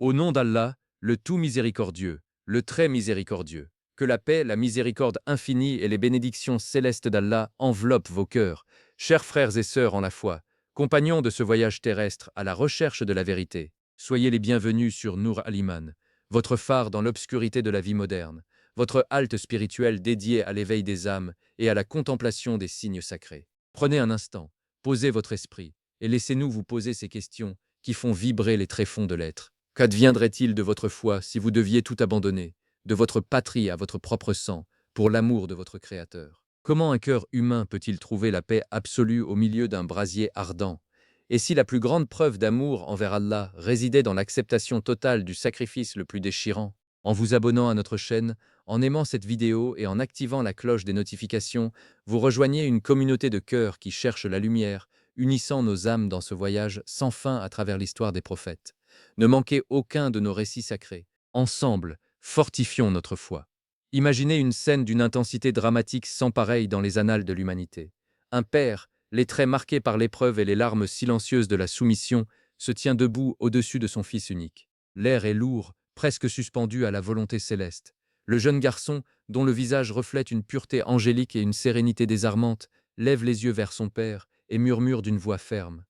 Au nom d'Allah, le tout miséricordieux, le très miséricordieux, que la paix, la miséricorde infinie et les bénédictions célestes d'Allah enveloppent vos cœurs, chers frères et sœurs en la foi, compagnons de ce voyage terrestre à la recherche de la vérité. Soyez les bienvenus sur Nour al-Iman, votre phare dans l'obscurité de la vie moderne, votre halte spirituelle dédiée à l'éveil des âmes et à la contemplation des signes sacrés. Prenez un instant, posez votre esprit et laissez-nous vous poser ces questions qui font vibrer les tréfonds de l'être. Qu'adviendrait-il de votre foi si vous deviez tout abandonner, de votre patrie à votre propre sang, pour l'amour de votre Créateur? Comment un cœur humain peut-il trouver la paix absolue au milieu d'un brasier ardent? Et si la plus grande preuve d'amour envers Allah résidait dans l'acceptation totale du sacrifice le plus déchirant? En vous abonnant à notre chaîne, en aimant cette vidéo et en activant la cloche des notifications, vous rejoignez une communauté de cœurs qui cherche la lumière, unissant nos âmes dans ce voyage sans fin à travers l'histoire des prophètes. Ne manquez aucun de nos récits sacrés. Ensemble, fortifions notre foi. Imaginez une scène d'une intensité dramatique sans pareille dans les annales de l'humanité. Un père, les traits marqués par l'épreuve et les larmes silencieuses de la soumission, se tient debout au-dessus de son fils unique. L'air est lourd, presque suspendu à la volonté céleste. Le jeune garçon, dont le visage reflète une pureté angélique et une sérénité désarmante, lève les yeux vers son père et murmure d'une voix ferme.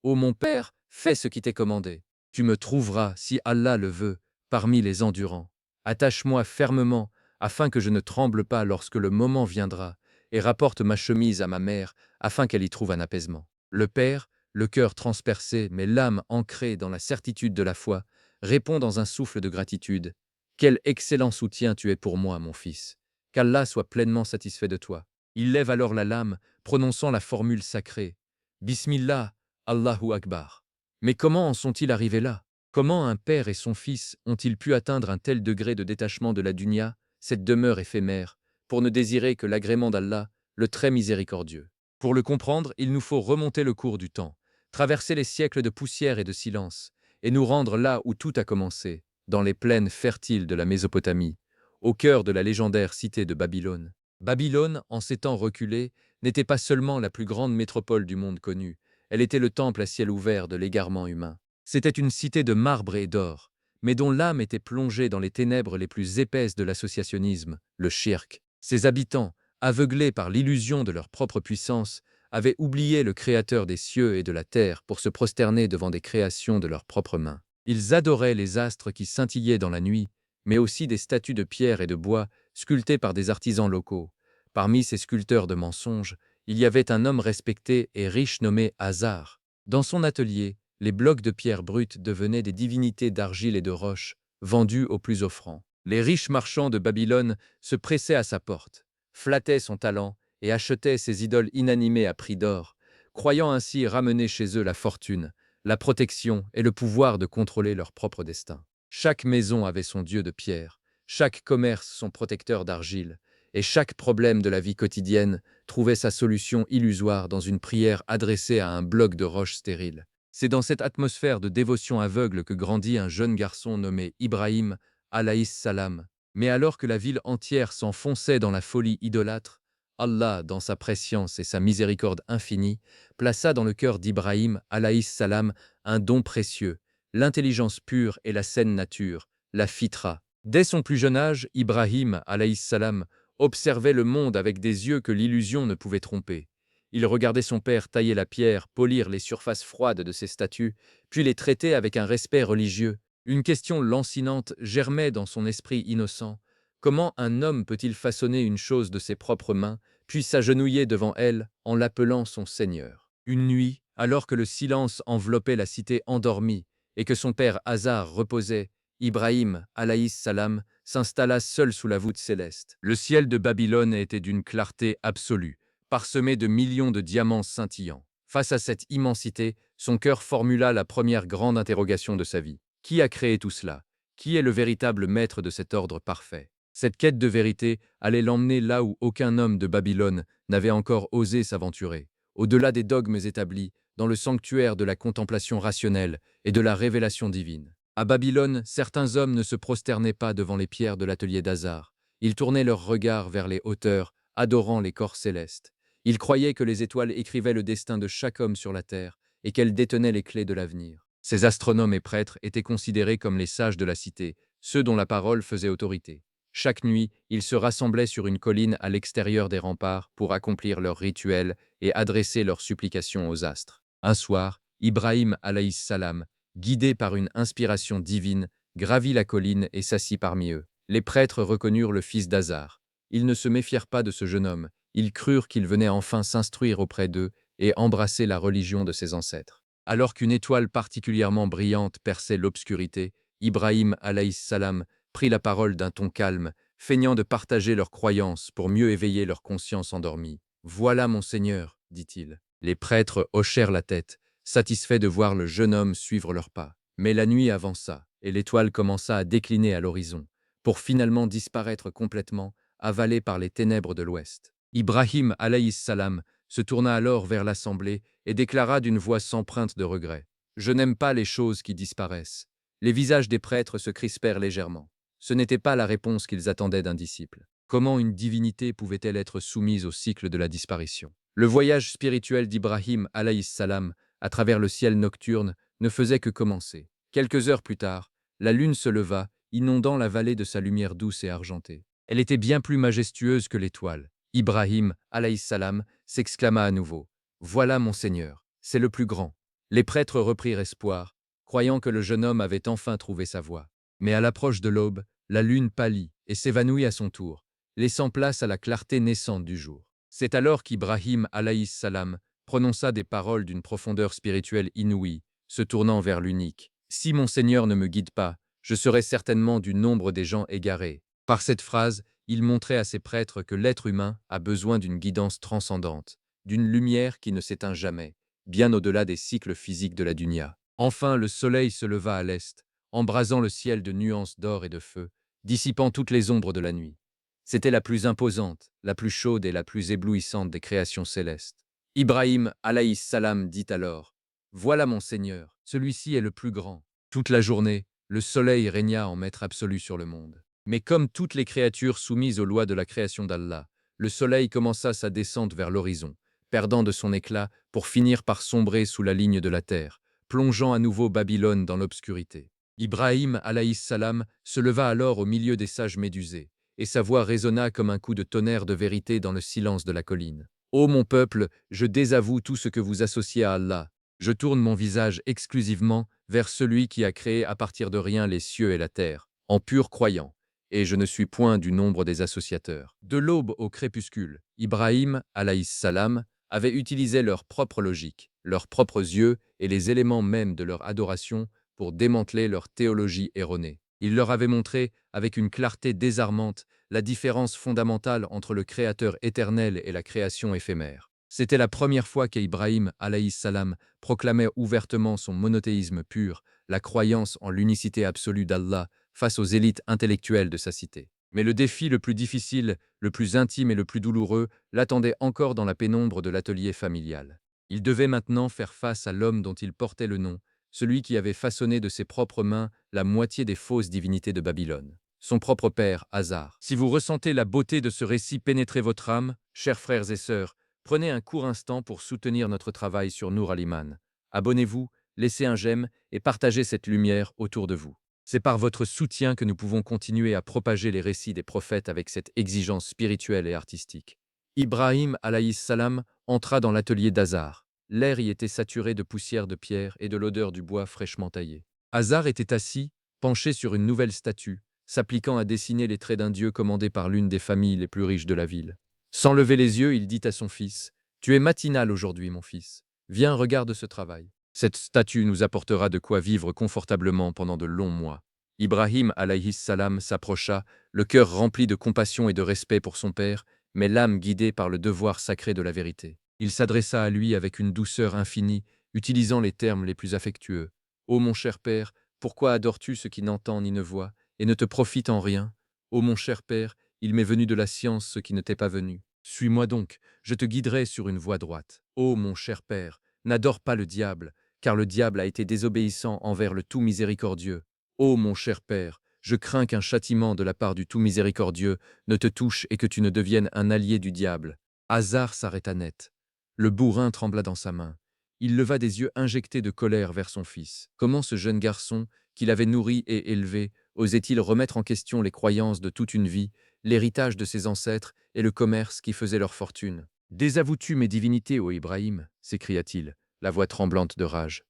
Ô mon père, fais ce qui t'est commandé. Tu me trouveras, si Allah le veut, parmi les endurants. Attache-moi fermement, afin que je ne tremble pas lorsque le moment viendra, et rapporte ma chemise à ma mère, afin qu'elle y trouve un apaisement. Le père, le cœur transpercé, mais l'âme ancrée dans la certitude de la foi, répond dans un souffle de gratitude. Quel excellent soutien tu es pour moi, mon fils. Qu'Allah soit pleinement satisfait de toi. Il lève alors la lame, prononçant la formule sacrée. Bismillah, Allahu Akbar. Mais comment en sont-ils arrivés là? Comment un père et son fils ont-ils pu atteindre un tel degré de détachement de la dunya, cette demeure éphémère, pour ne désirer que l'agrément d'Allah, le très miséricordieux? Pour le comprendre, il nous faut remonter le cours du temps, traverser les siècles de poussière et de silence, et nous rendre là où tout a commencé, dans les plaines fertiles de la Mésopotamie, au cœur de la légendaire cité de Babylone. Babylone, en ces temps reculés, n'était pas seulement la plus grande métropole du monde connu, elle était le temple à ciel ouvert de l'égarement humain. C'était une cité de marbre et d'or, mais dont l'âme était plongée dans les ténèbres les plus épaisses de l'associationnisme, le shirk. Ses habitants, aveuglés par l'illusion de leur propre puissance, avaient oublié le Créateur des cieux et de la terre pour se prosterner devant des créations de leurs propres mains. Ils adoraient les astres qui scintillaient dans la nuit, mais aussi des statues de pierre et de bois sculptées par des artisans locaux. Parmi ces sculpteurs de mensonges, il y avait un homme respecté et riche nommé Hazar. Dans son atelier, les blocs de pierre brute devenaient des divinités d'argile et de roche, vendues aux plus offrants. Les riches marchands de Babylone se pressaient à sa porte, flattaient son talent et achetaient ses idoles inanimées à prix d'or, croyant ainsi ramener chez eux la fortune, la protection et le pouvoir de contrôler leur propre destin. Chaque maison avait son dieu de pierre, chaque commerce son protecteur d'argile, et chaque problème de la vie quotidienne trouvait sa solution illusoire dans une prière adressée à un bloc de roche stérile. C'est dans cette atmosphère de dévotion aveugle que grandit un jeune garçon nommé Ibrahim alayhis salam. Mais alors que la ville entière s'enfonçait dans la folie idolâtre, Allah, dans sa prescience et sa miséricorde infinie, plaça dans le cœur d'Ibrahim alayhis salam un don précieux, l'intelligence pure et la saine nature, la fitra. Dès son plus jeune âge, Ibrahim alayhis salam observait le monde avec des yeux que l'illusion ne pouvait tromper. Il regardait son père tailler la pierre, polir les surfaces froides de ses statues, puis les traiter avec un respect religieux. Une question lancinante germait dans son esprit innocent. Comment un homme peut-il façonner une chose de ses propres mains, puis s'agenouiller devant elle en l'appelant son Seigneur? Une nuit, alors que le silence enveloppait la cité endormie et que son père Hazar reposait, Ibrahim alayhis salam s'installa seul sous la voûte céleste. Le ciel de Babylone était d'une clarté absolue, parsemé de millions de diamants scintillants. Face à cette immensité, son cœur formula la première grande interrogation de sa vie. Qui a créé tout cela? Qui est le véritable maître de cet ordre parfait? Cette quête de vérité allait l'emmener là où aucun homme de Babylone n'avait encore osé s'aventurer, au-delà des dogmes établis, dans le sanctuaire de la contemplation rationnelle et de la révélation divine. À Babylone, certains hommes ne se prosternaient pas devant les pierres de l'atelier d'Hazar. Ils tournaient leurs regards vers les hauteurs, adorant les corps célestes. Ils croyaient que les étoiles écrivaient le destin de chaque homme sur la terre et qu'elles détenaient les clés de l'avenir. Ces astronomes et prêtres étaient considérés comme les sages de la cité, ceux dont la parole faisait autorité. Chaque nuit, ils se rassemblaient sur une colline à l'extérieur des remparts pour accomplir leurs rituels et adresser leurs supplications aux astres. Un soir, Ibrahim alayhis salam, guidé par une inspiration divine, gravit la colline et s'assit parmi eux. Les prêtres reconnurent le fils d'Azar. Ils ne se méfièrent pas de ce jeune homme, ils crurent qu'il venait enfin s'instruire auprès d'eux et embrasser la religion de ses ancêtres. Alors qu'une étoile particulièrement brillante perçait l'obscurité, Ibrahim alayhis salam prit la parole d'un ton calme, feignant de partager leurs croyances pour mieux éveiller leur conscience endormie. « Voilà mon Seigneur, dit-il. Les prêtres hochèrent la tête, satisfaits de voir le jeune homme suivre leurs pas. Mais la nuit avança, et l'étoile commença à décliner à l'horizon, pour finalement disparaître complètement, avalée par les ténèbres de l'ouest. Ibrahim alayhis salam se tourna alors vers l'assemblée et déclara d'une voix s'empreinte de regret. « Je n'aime pas les choses qui disparaissent. » Les visages des prêtres se crispèrent légèrement. Ce n'était pas la réponse qu'ils attendaient d'un disciple. Comment une divinité pouvait-elle être soumise au cycle de la disparition? Le voyage spirituel d'Ibrahim alayhis salam à travers le ciel nocturne ne faisait que commencer. Quelques heures plus tard, la lune se leva, inondant la vallée de sa lumière douce et argentée. Elle était bien plus majestueuse que l'étoile. Ibrahim alayhis salam s'exclama à nouveau. « Voilà mon Seigneur, c'est le plus grand. » Les prêtres reprirent espoir, croyant que le jeune homme avait enfin trouvé sa voie. Mais à l'approche de l'aube, la lune pâlit et s'évanouit à son tour, laissant place à la clarté naissante du jour. C'est alors qu'Ibrahim alayhis salam prononça des paroles d'une profondeur spirituelle inouïe, se tournant vers l'unique. « Si mon Seigneur ne me guide pas, je serai certainement du nombre des gens égarés. » Par cette phrase, il montrait à ses prêtres que l'être humain a besoin d'une guidance transcendante, d'une lumière qui ne s'éteint jamais, bien au-delà des cycles physiques de la dunya. Enfin, le soleil se leva à l'est, embrasant le ciel de nuances d'or et de feu, dissipant toutes les ombres de la nuit. C'était la plus imposante, la plus chaude et la plus éblouissante des créations célestes. Ibrahim alayhis salam dit alors, « Voilà mon Seigneur, celui-ci est le plus grand. » Toute la journée, le soleil régna en maître absolu sur le monde. Mais comme toutes les créatures soumises aux lois de la création d'Allah, le soleil commença sa descente vers l'horizon, perdant de son éclat pour finir par sombrer sous la ligne de la terre, plongeant à nouveau Babylone dans l'obscurité. Ibrahim alayhis salam se leva alors au milieu des sages médusés, et sa voix résonna comme un coup de tonnerre de vérité dans le silence de la colline. « Ô mon peuple, je désavoue tout ce que vous associez à Allah. Je tourne mon visage exclusivement vers celui qui a créé à partir de rien les cieux et la terre, en pur croyant, et je ne suis point du nombre des associateurs. » De l'aube au crépuscule, Ibrahim alayhis salam avaient utilisé leur propre logique, leurs propres yeux et les éléments mêmes de leur adoration pour démanteler leur théologie erronée. Il leur avait montré, avec une clarté désarmante, la différence fondamentale entre le Créateur éternel et la création éphémère. C'était la première fois qu'Ibrahim alayhis salam proclamait ouvertement son monothéisme pur, la croyance en l'unicité absolue d'Allah face aux élites intellectuelles de sa cité. Mais le défi le plus difficile, le plus intime et le plus douloureux l'attendait encore dans la pénombre de l'atelier familial. Il devait maintenant faire face à l'homme dont il portait le nom, celui qui avait façonné de ses propres mains la moitié des fausses divinités de Babylone. Son propre père, Hazar. Si vous ressentez la beauté de ce récit pénétrer votre âme, chers frères et sœurs, prenez un court instant pour soutenir notre travail sur Nour al-Iman. Abonnez-vous, laissez un j'aime et partagez cette lumière autour de vous. C'est par votre soutien que nous pouvons continuer à propager les récits des prophètes avec cette exigence spirituelle et artistique. Ibrahim alayhis salam entra dans l'atelier d'Hazar. L'air y était saturé de poussière de pierre et de l'odeur du bois fraîchement taillé. Hazar était assis, penché sur une nouvelle statue, s'appliquant à dessiner les traits d'un dieu commandé par l'une des familles les plus riches de la ville. Sans lever les yeux, il dit à son fils, « Tu es matinal aujourd'hui, mon fils. Viens, regarde ce travail. Cette statue nous apportera de quoi vivre confortablement pendant de longs mois. » Ibrahim alayhis salam s'approcha, le cœur rempli de compassion et de respect pour son père, mais l'âme guidée par le devoir sacré de la vérité. Il s'adressa à lui avec une douceur infinie, utilisant les termes les plus affectueux. « Ô mon cher père, pourquoi adores-tu ce qui n'entend ni ne voit, et ne te profite en rien? Ô mon cher père, il m'est venu de la science ce qui ne t'est pas venu. Suis-moi donc, je te guiderai sur une voie droite. Ô mon cher père, n'adore pas le diable, car le diable a été désobéissant envers le tout miséricordieux. Ô mon cher père, je crains qu'un châtiment de la part du tout miséricordieux ne te touche et que tu ne deviennes un allié du diable. » Hazar s'arrêta net. Le bourrin trembla dans sa main. Il leva des yeux injectés de colère vers son fils. Comment ce jeune garçon, qu'il avait nourri et élevé, osait-il remettre en question les croyances de toute une vie, l'héritage de ses ancêtres et le commerce qui faisait leur fortune? Désavoues-tu mes divinités, ô Ibrahim? S'écria-t-il, la voix tremblante de rage.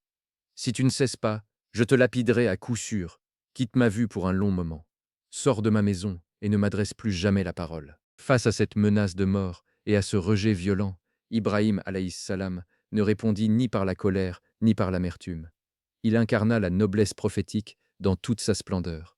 Si tu ne cesses pas, je te lapiderai à coup sûr. Quitte ma vue pour un long moment. Sors de ma maison et ne m'adresse plus jamais la parole. Face à cette menace de mort et à ce rejet violent, Ibrahim alayhis salam ne répondit ni par la colère ni par l'amertume. Il incarna la noblesse prophétique dans toute sa splendeur.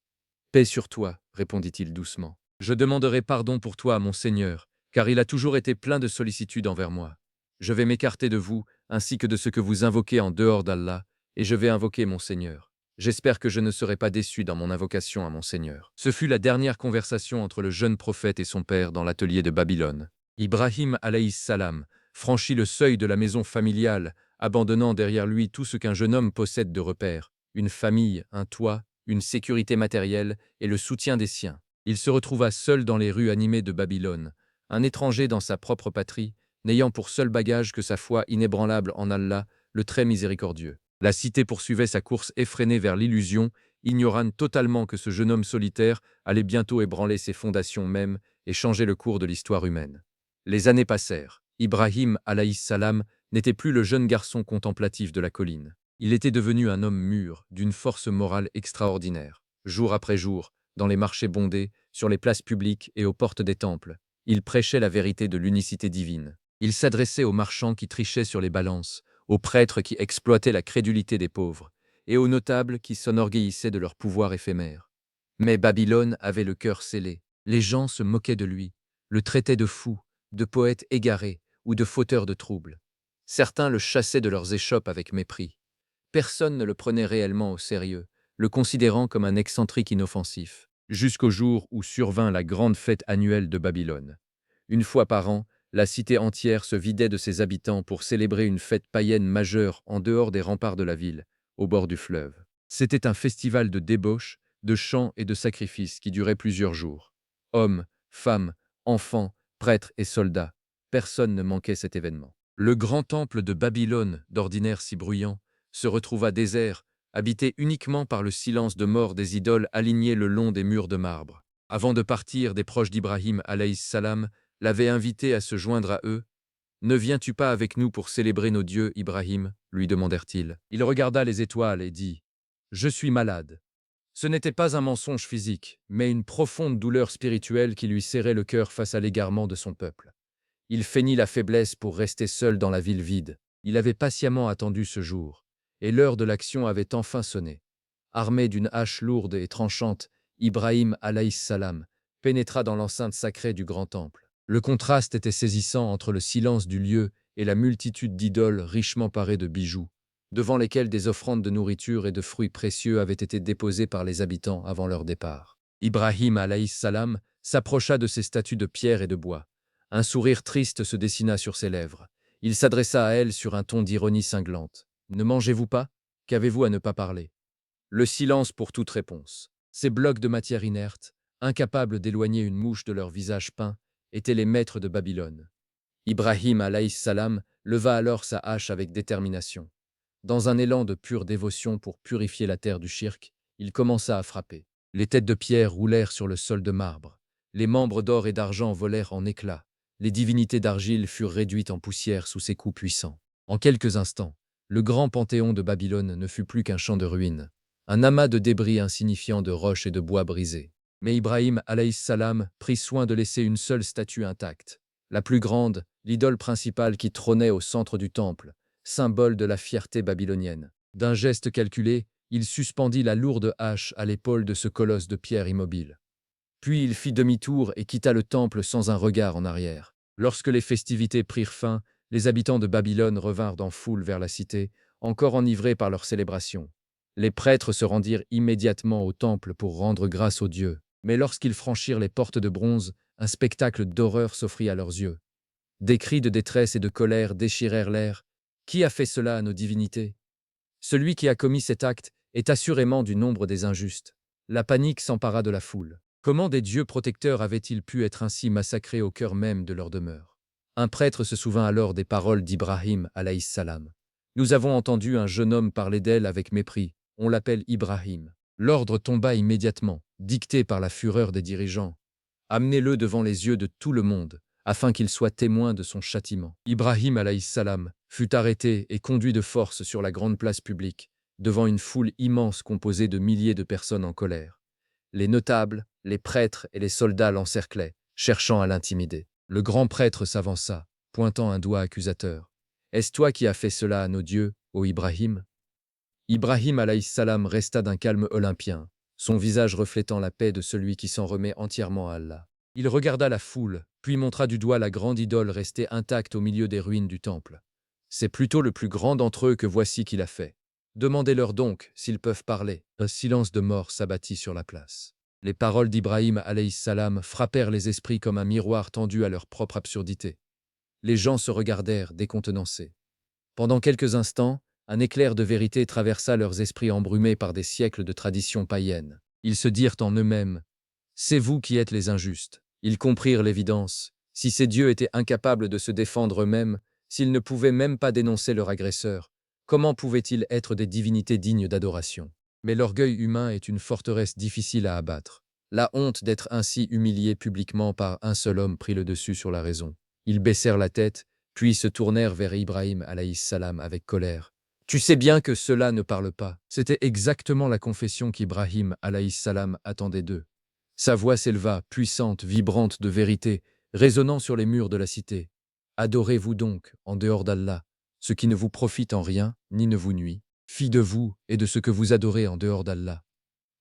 Paix sur toi, répondit-il doucement. Je demanderai pardon pour toi à mon Seigneur, car il a toujours été plein de sollicitude envers moi. Je vais m'écarter de vous, ainsi que de ce que vous invoquez en dehors d'Allah, et je vais invoquer mon Seigneur. J'espère que je ne serai pas déçu dans mon invocation à mon Seigneur. Ce fut la dernière conversation entre le jeune prophète et son père dans l'atelier de Babylone. Ibrahim alayhis salam franchit le seuil de la maison familiale, abandonnant derrière lui tout ce qu'un jeune homme possède de repères, une famille, un toit, une sécurité matérielle et le soutien des siens. Il se retrouva seul dans les rues animées de Babylone, un étranger dans sa propre patrie, n'ayant pour seul bagage que sa foi inébranlable en Allah, le très miséricordieux. La cité poursuivait sa course effrénée vers l'illusion, ignorant totalement que ce jeune homme solitaire allait bientôt ébranler ses fondations mêmes et changer le cours de l'histoire humaine. Les années passèrent. Ibrahim alayhis salam n'était plus le jeune garçon contemplatif de la colline. Il était devenu un homme mûr, d'une force morale extraordinaire. Jour après jour, dans les marchés bondés, sur les places publiques et aux portes des temples, il prêchait la vérité de l'unicité divine. Il s'adressait aux marchands qui trichaient sur les balances, aux prêtres qui exploitaient la crédulité des pauvres, et aux notables qui s'enorgueillissaient de leur pouvoir éphémère. Mais Babylone avait le cœur scellé. Les gens se moquaient de lui, le traitaient de fou, de poète égaré ou de fauteur de troubles. Certains le chassaient de leurs échoppes avec mépris. Personne ne le prenait réellement au sérieux, le considérant comme un excentrique inoffensif, jusqu'au jour où survint la grande fête annuelle de Babylone. Une fois par an, la cité entière se vidait de ses habitants pour célébrer une fête païenne majeure en dehors des remparts de la ville, au bord du fleuve. C'était un festival de débauche, de chants et de sacrifices qui durait plusieurs jours. Hommes, femmes, enfants, prêtres et soldats, personne ne manquait cet événement. Le grand temple de Babylone, d'ordinaire si bruyant, se retrouva désert, habité uniquement par le silence de mort des idoles alignées le long des murs de marbre. Avant de partir, des proches d'Ibrahim alayhis salam l'avaient invité à se joindre à eux. « Ne viens-tu pas avec nous pour célébrer nos dieux, Ibrahim ?» lui demandèrent-ils. Il regarda les étoiles et dit « Je suis malade. » Ce n'était pas un mensonge physique, mais une profonde douleur spirituelle qui lui serrait le cœur face à l'égarement de son peuple. Il feignit la faiblesse pour rester seul dans la ville vide. Il avait patiemment attendu ce jour, et l'heure de l'action avait enfin sonné. Armé d'une hache lourde et tranchante, Ibrahim alayhis salam pénétra dans l'enceinte sacrée du grand temple. Le contraste était saisissant entre le silence du lieu et la multitude d'idoles richement parées de bijoux, devant lesquelles des offrandes de nourriture et de fruits précieux avaient été déposées par les habitants avant leur départ. Ibrahim alayhis salam s'approcha de ces statues de pierre et de bois. Un sourire triste se dessina sur ses lèvres. Il s'adressa à elle sur un ton d'ironie cinglante. « Ne mangez-vous pas? Qu'avez-vous à ne pas parler ?» Le silence pour toute réponse. Ces blocs de matière inerte, incapables d'éloigner une mouche de leur visage peint, étaient les maîtres de Babylone. Ibrahim alayhis salam leva alors sa hache avec détermination. Dans un élan de pure dévotion pour purifier la terre du shirk, il commença à frapper. Les têtes de pierre roulèrent sur le sol de marbre. Les membres d'or et d'argent volèrent en éclats. Les divinités d'argile furent réduites en poussière sous ses coups puissants. En quelques instants, le grand panthéon de Babylone ne fut plus qu'un champ de ruines, un amas de débris insignifiants de roches et de bois brisés. Mais Ibrahim alayhis salam prit soin de laisser une seule statue intacte, la plus grande, l'idole principale qui trônait au centre du temple, symbole de la fierté babylonienne. D'un geste calculé, il suspendit la lourde hache à l'épaule de ce colosse de pierre immobile. Puis il fit demi-tour et quitta le temple sans un regard en arrière. Lorsque les festivités prirent fin, les habitants de Babylone revinrent en foule vers la cité, encore enivrés par leur célébration. Les prêtres se rendirent immédiatement au temple pour rendre grâce aux dieux. Mais lorsqu'ils franchirent les portes de bronze, un spectacle d'horreur s'offrit à leurs yeux. Des cris de détresse et de colère déchirèrent l'air. Qui a fait cela à nos divinités? Celui qui a commis cet acte est assurément du nombre des injustes. La panique s'empara de la foule. Comment des dieux protecteurs avaient-ils pu être ainsi massacrés au cœur même de leur demeure? Un prêtre se souvint alors des paroles d'Ibrahim alayhis salam. Nous avons entendu un jeune homme parler d'elle avec mépris. On l'appelle Ibrahim. L'ordre tomba immédiatement, dicté par la fureur des dirigeants. Amenez-le devant les yeux de tout le monde, afin qu'il soit témoin de son châtiment. Ibrahim alayhis salam fut arrêté et conduit de force sur la grande place publique, devant une foule immense composée de milliers de personnes en colère. Les notables, les prêtres et les soldats l'encerclaient, cherchant à l'intimider. Le grand prêtre s'avança, pointant un doigt accusateur. « Est-ce toi qui as fait cela à nos dieux, ô Ibrahim ?» Ibrahim alayhis salam resta d'un calme olympien, son visage reflétant la paix de celui qui s'en remet entièrement à Allah. Il regarda la foule, puis montra du doigt la grande idole restée intacte au milieu des ruines du temple. « C'est plutôt le plus grand d'entre eux que voici qu'il a fait. Demandez-leur donc s'ils peuvent parler. » Un silence de mort s'abattit sur la place. Les paroles d'Ibrahim alayhis salam frappèrent les esprits comme un miroir tendu à leur propre absurdité. Les gens se regardèrent décontenancés. Pendant quelques instants, un éclair de vérité traversa leurs esprits embrumés par des siècles de traditions païennes. Ils se dirent en eux-mêmes « C'est vous qui êtes les injustes ». Ils comprirent l'évidence. Si ces dieux étaient incapables de se défendre eux-mêmes, s'ils ne pouvaient même pas dénoncer leur agresseur, comment pouvaient-ils être des divinités dignes d'adoration? Mais l'orgueil humain est une forteresse difficile à abattre. La honte d'être ainsi humilié publiquement par un seul homme prit le dessus sur la raison. Ils baissèrent la tête, puis se tournèrent vers Ibrahim alayhis salam avec colère. « Tu sais bien que cela ne parle pas. » C'était exactement la confession qu'Ibrahim alayhis salam attendait d'eux. Sa voix s'éleva, puissante, vibrante de vérité, résonnant sur les murs de la cité. « Adorez-vous donc, en dehors d'Allah, ce qui ne vous profite en rien, ni ne vous nuit. Fi de vous et de ce que vous adorez en dehors d'Allah.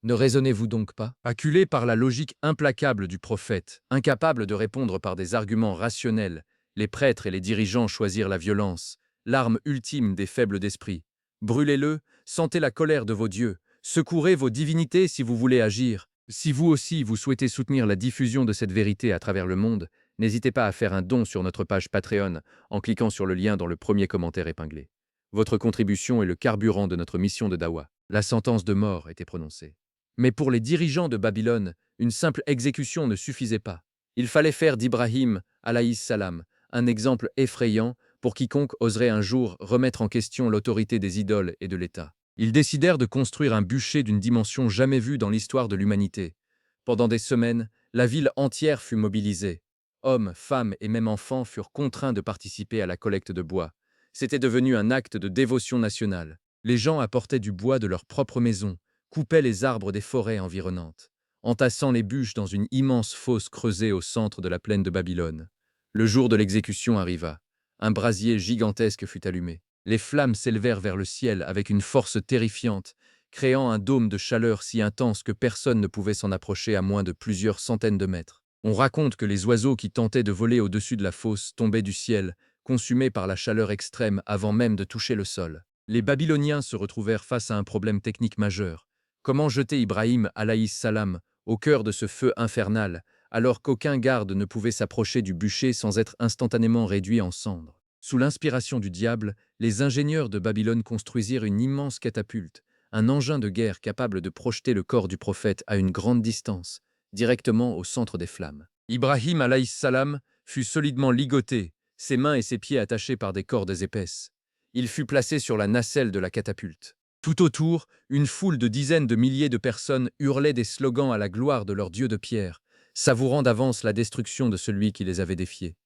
Ne raisonnez-vous donc pas ?» Acculés par la logique implacable du prophète, incapables de répondre par des arguments rationnels, les prêtres et les dirigeants choisirent la violence, l'arme ultime des faibles d'esprit. Brûlez-le, sentez la colère de vos dieux, secourez vos divinités si vous voulez agir. Si vous aussi vous souhaitez soutenir la diffusion de cette vérité à travers le monde, n'hésitez pas à faire un don sur notre page Patreon en cliquant sur le lien dans le premier commentaire épinglé. Votre contribution est le carburant de notre mission de Dawa. La sentence de mort était prononcée. Mais pour les dirigeants de Babylone, une simple exécution ne suffisait pas. Il fallait faire d'Ibrahim alayhis salam un exemple effrayant pour quiconque oserait un jour remettre en question l'autorité des idoles et de l'État. Ils décidèrent de construire un bûcher d'une dimension jamais vue dans l'histoire de l'humanité. Pendant des semaines, la ville entière fut mobilisée. Hommes, femmes et même enfants furent contraints de participer à la collecte de bois. C'était devenu un acte de dévotion nationale. Les gens apportaient du bois de leur propre maison, coupaient les arbres des forêts environnantes, entassant les bûches dans une immense fosse creusée au centre de la plaine de Babylone. Le jour de l'exécution arriva. Un brasier gigantesque fut allumé. Les flammes s'élevèrent vers le ciel avec une force terrifiante, créant un dôme de chaleur si intense que personne ne pouvait s'en approcher à moins de plusieurs centaines de mètres. On raconte que les oiseaux qui tentaient de voler au-dessus de la fosse tombaient du ciel, consumés par la chaleur extrême avant même de toucher le sol. Les Babyloniens se retrouvèrent face à un problème technique majeur. Comment jeter Ibrahim alayhis salam au cœur de ce feu infernal, alors qu'aucun garde ne pouvait s'approcher du bûcher sans être instantanément réduit en cendres? Sous l'inspiration du diable, les ingénieurs de Babylone construisirent une immense catapulte, un engin de guerre capable de projeter le corps du prophète à une grande distance, directement au centre des flammes. Ibrahim alayhis salam fut solidement ligoté, ses mains et ses pieds attachés par des cordes épaisses. Il fut placé sur la nacelle de la catapulte. Tout autour, une foule de dizaines de milliers de personnes hurlaient des slogans à la gloire de leur dieu de pierre, savourant d'avance la destruction de celui qui les avait défiés.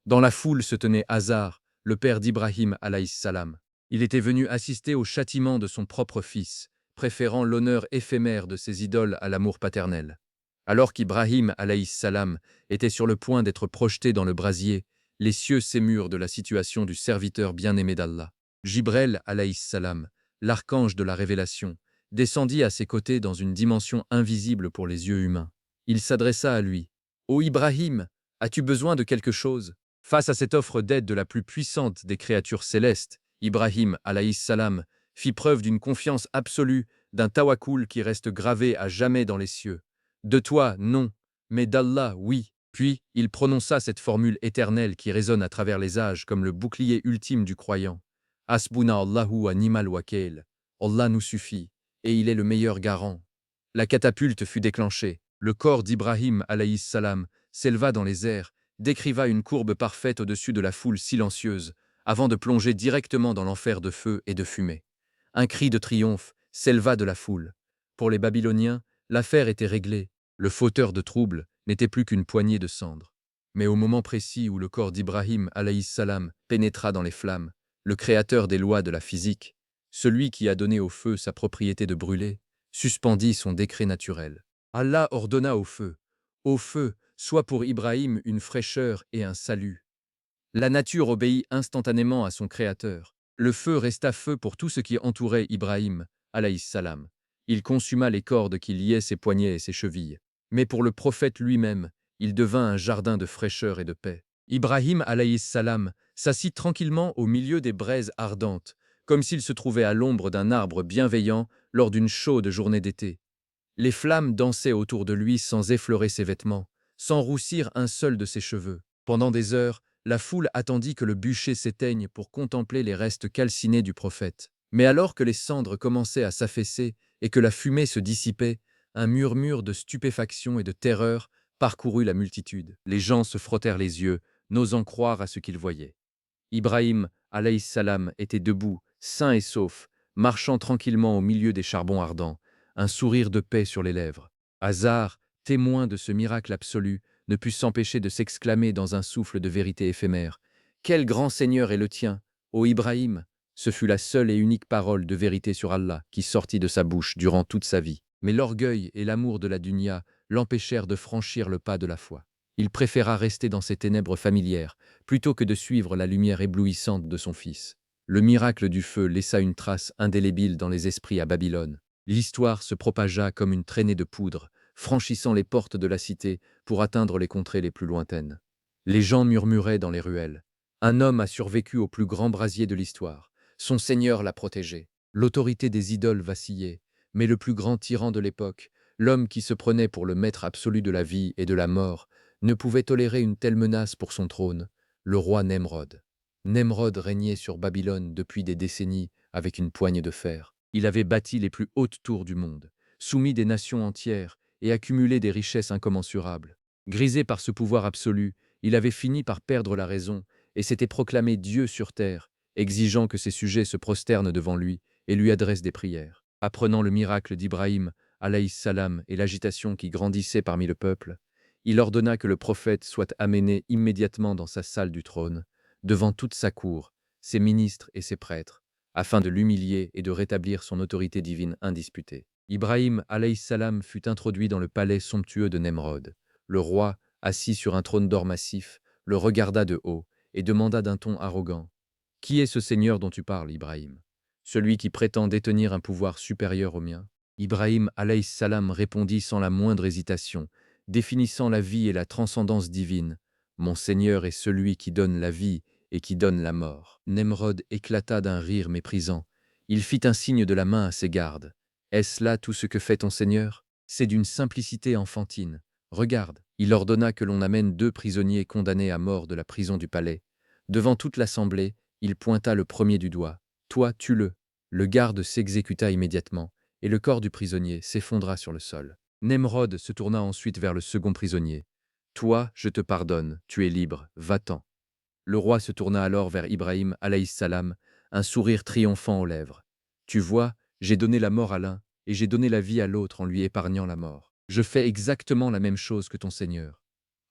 Dans la foule se tenait Hazar, le père d'Ibrahim alayhis salam. Il était venu assister au châtiment de son propre fils, préférant l'honneur éphémère de ses idoles à l'amour paternel. Alors qu'Ibrahim alayhis salam était sur le point d'être projeté dans le brasier, les cieux s'émurent de la situation du serviteur bien-aimé d'Allah. Jibrel alayhis salam, l'archange de la révélation, descendit à ses côtés dans une dimension invisible pour les yeux humains. Il s'adressa à lui. « Ô Ibrahim, as-tu besoin de quelque chose ?» Face à cette offre d'aide de la plus puissante des créatures célestes, Ibrahim alayhis salam fit preuve d'une confiance absolue, d'un tawakkul qui reste gravé à jamais dans les cieux. « De toi, non, mais d'Allah, oui. » Puis, il prononça cette formule éternelle qui résonne à travers les âges comme le bouclier ultime du croyant. « Hasbuna Allahu wa ni'mal wakeel. » Allah nous suffit, et il est le meilleur garant. La catapulte fut déclenchée. Le corps d'Ibrahim alayhis salam s'éleva dans les airs, décriva une courbe parfaite au-dessus de la foule silencieuse, avant de plonger directement dans l'enfer de feu et de fumée. Un cri de triomphe s'éleva de la foule. Pour les Babyloniens, l'affaire était réglée. Le fauteur de troubles n'était plus qu'une poignée de cendres. Mais au moment précis où le corps d'Ibrahim alayhis salam pénétra dans les flammes, le créateur des lois de la physique, celui qui a donné au feu sa propriété de brûler, suspendit son décret naturel. Allah ordonna au feu, sois pour Ibrahim une fraîcheur et un salut. La nature obéit instantanément à son créateur. Le feu resta feu pour tout ce qui entourait Ibrahim, alayhis salam. Il consuma les cordes qui liaient ses poignets et ses chevilles. Mais pour le prophète lui-même, il devint un jardin de fraîcheur et de paix. Ibrahim alayhis salam s'assit tranquillement au milieu des braises ardentes, comme s'il se trouvait à l'ombre d'un arbre bienveillant lors d'une chaude journée d'été. Les flammes dansaient autour de lui sans effleurer ses vêtements, sans roussir un seul de ses cheveux. Pendant des heures, la foule attendit que le bûcher s'éteigne pour contempler les restes calcinés du prophète. Mais alors que les cendres commençaient à s'affaisser et que la fumée se dissipait, un murmure de stupéfaction et de terreur parcourut la multitude. Les gens se frottèrent les yeux, n'osant croire à ce qu'ils voyaient. Ibrahim, alayhis salam, était debout, sain et sauf, marchant tranquillement au milieu des charbons ardents, un sourire de paix sur les lèvres. Hazar, témoin de ce miracle absolu, ne put s'empêcher de s'exclamer dans un souffle de vérité éphémère. « Quel grand Seigneur est le tien, ô Ibrahim !» Ce fut la seule et unique parole de vérité sur Allah qui sortit de sa bouche durant toute sa vie. Mais l'orgueil et l'amour de la dunya l'empêchèrent de franchir le pas de la foi. Il préféra rester dans ses ténèbres familières, plutôt que de suivre la lumière éblouissante de son fils. Le miracle du feu laissa une trace indélébile dans les esprits à Babylone. L'histoire se propagea comme une traînée de poudre, franchissant les portes de la cité pour atteindre les contrées les plus lointaines. Les gens murmuraient dans les ruelles. Un homme a survécu au plus grand brasier de l'histoire. Son Seigneur l'a protégé. L'autorité des idoles vacillait, mais le plus grand tyran de l'époque, l'homme qui se prenait pour le maître absolu de la vie et de la mort, ne pouvait tolérer une telle menace pour son trône, le roi Nemrod. Nemrod régnait sur Babylone depuis des décennies avec une poigne de fer. Il avait bâti les plus hautes tours du monde, soumis des nations entières et accumulé des richesses incommensurables. Grisé par ce pouvoir absolu, il avait fini par perdre la raison et s'était proclamé Dieu sur terre, exigeant que ses sujets se prosternent devant lui et lui adressent des prières. Apprenant le miracle d'Ibrahim, alayhis salam, et l'agitation qui grandissait parmi le peuple, il ordonna que le prophète soit amené immédiatement dans sa salle du trône, devant toute sa cour, ses ministres et ses prêtres, afin de l'humilier et de rétablir son autorité divine indisputée. Ibrahim alayhis salam fut introduit dans le palais somptueux de Nemrod. Le roi, assis sur un trône d'or massif, le regarda de haut et demanda d'un ton arrogant : « Qui est ce seigneur dont tu parles, Ibrahim ? Celui qui prétend détenir un pouvoir supérieur au mien ?» Ibrahim alayhis salam répondit sans la moindre hésitation, définissant la vie et la transcendance divine. « Mon Seigneur est celui qui donne la vie et qui donne la mort. » Nemrod éclata d'un rire méprisant. Il fit un signe de la main à ses gardes. « Est-ce là tout ce que fait ton Seigneur ? C'est d'une simplicité enfantine. Regarde. » Il ordonna que l'on amène 2 prisonniers condamnés à mort de la prison du palais. Devant toute l'assemblée, il pointa le premier du doigt. « Toi, tue-le. » Le garde s'exécuta immédiatement, et le corps du prisonnier s'effondra sur le sol. Nemrod se tourna ensuite vers le second prisonnier. « Toi, je te pardonne, tu es libre, va-t'en. » Le roi se tourna alors vers Ibrahim alayhis salam, un sourire triomphant aux lèvres. « Tu vois, j'ai donné la mort à l'un, et j'ai donné la vie à l'autre en lui épargnant la mort. Je fais exactement la même chose que ton Seigneur. »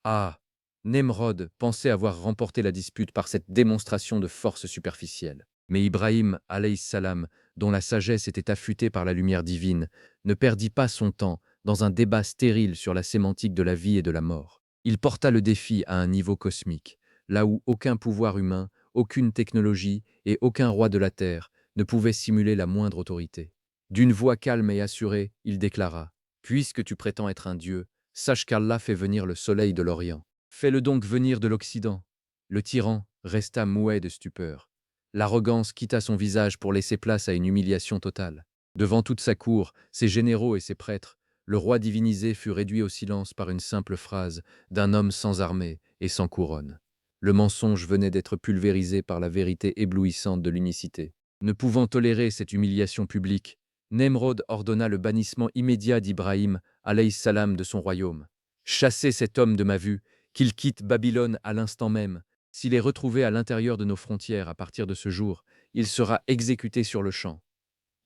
Ah! Nemrod pensait avoir remporté la dispute par cette démonstration de force superficielle. Mais Ibrahim alayhis salam, dont la sagesse était affûtée par la lumière divine, ne perdit pas son temps dans un débat stérile sur la sémantique de la vie et de la mort. Il porta le défi à un niveau cosmique, là où aucun pouvoir humain, aucune technologie et aucun roi de la Terre ne pouvaient simuler la moindre autorité. D'une voix calme et assurée, il déclara : « Puisque tu prétends être un dieu, sache qu'Allah fait venir le soleil de l'Orient. Fais-le donc venir de l'Occident. » Le tyran resta muet de stupeur. L'arrogance quitta son visage pour laisser place à une humiliation totale. Devant toute sa cour, ses généraux et ses prêtres, le roi divinisé fut réduit au silence par une simple phrase d'un homme sans armée et sans couronne. Le mensonge venait d'être pulvérisé par la vérité éblouissante de l'unicité. Ne pouvant tolérer cette humiliation publique, Nemrod ordonna le bannissement immédiat d'Ibrahim alayhis salam de son royaume. « Chassez cet homme de ma vue, qu'il quitte Babylone à l'instant même. S'il est retrouvé à l'intérieur de nos frontières à partir de ce jour, il sera exécuté sur le champ.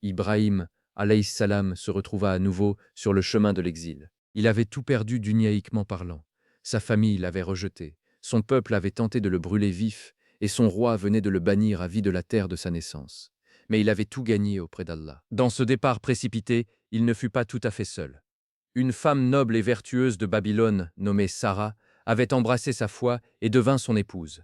Ibrahim, alayhi salam, se retrouva à nouveau sur le chemin de l'exil. Il avait tout perdu dunyaïquement parlant. Sa famille l'avait rejeté, son peuple avait tenté de le brûler vif, et son roi venait de le bannir à vie de la terre de sa naissance. Mais il avait tout gagné auprès d'Allah. Dans ce départ précipité, il ne fut pas tout à fait seul. Une femme noble et vertueuse de Babylone, nommée Sarah, avait embrassé sa foi et devint son épouse.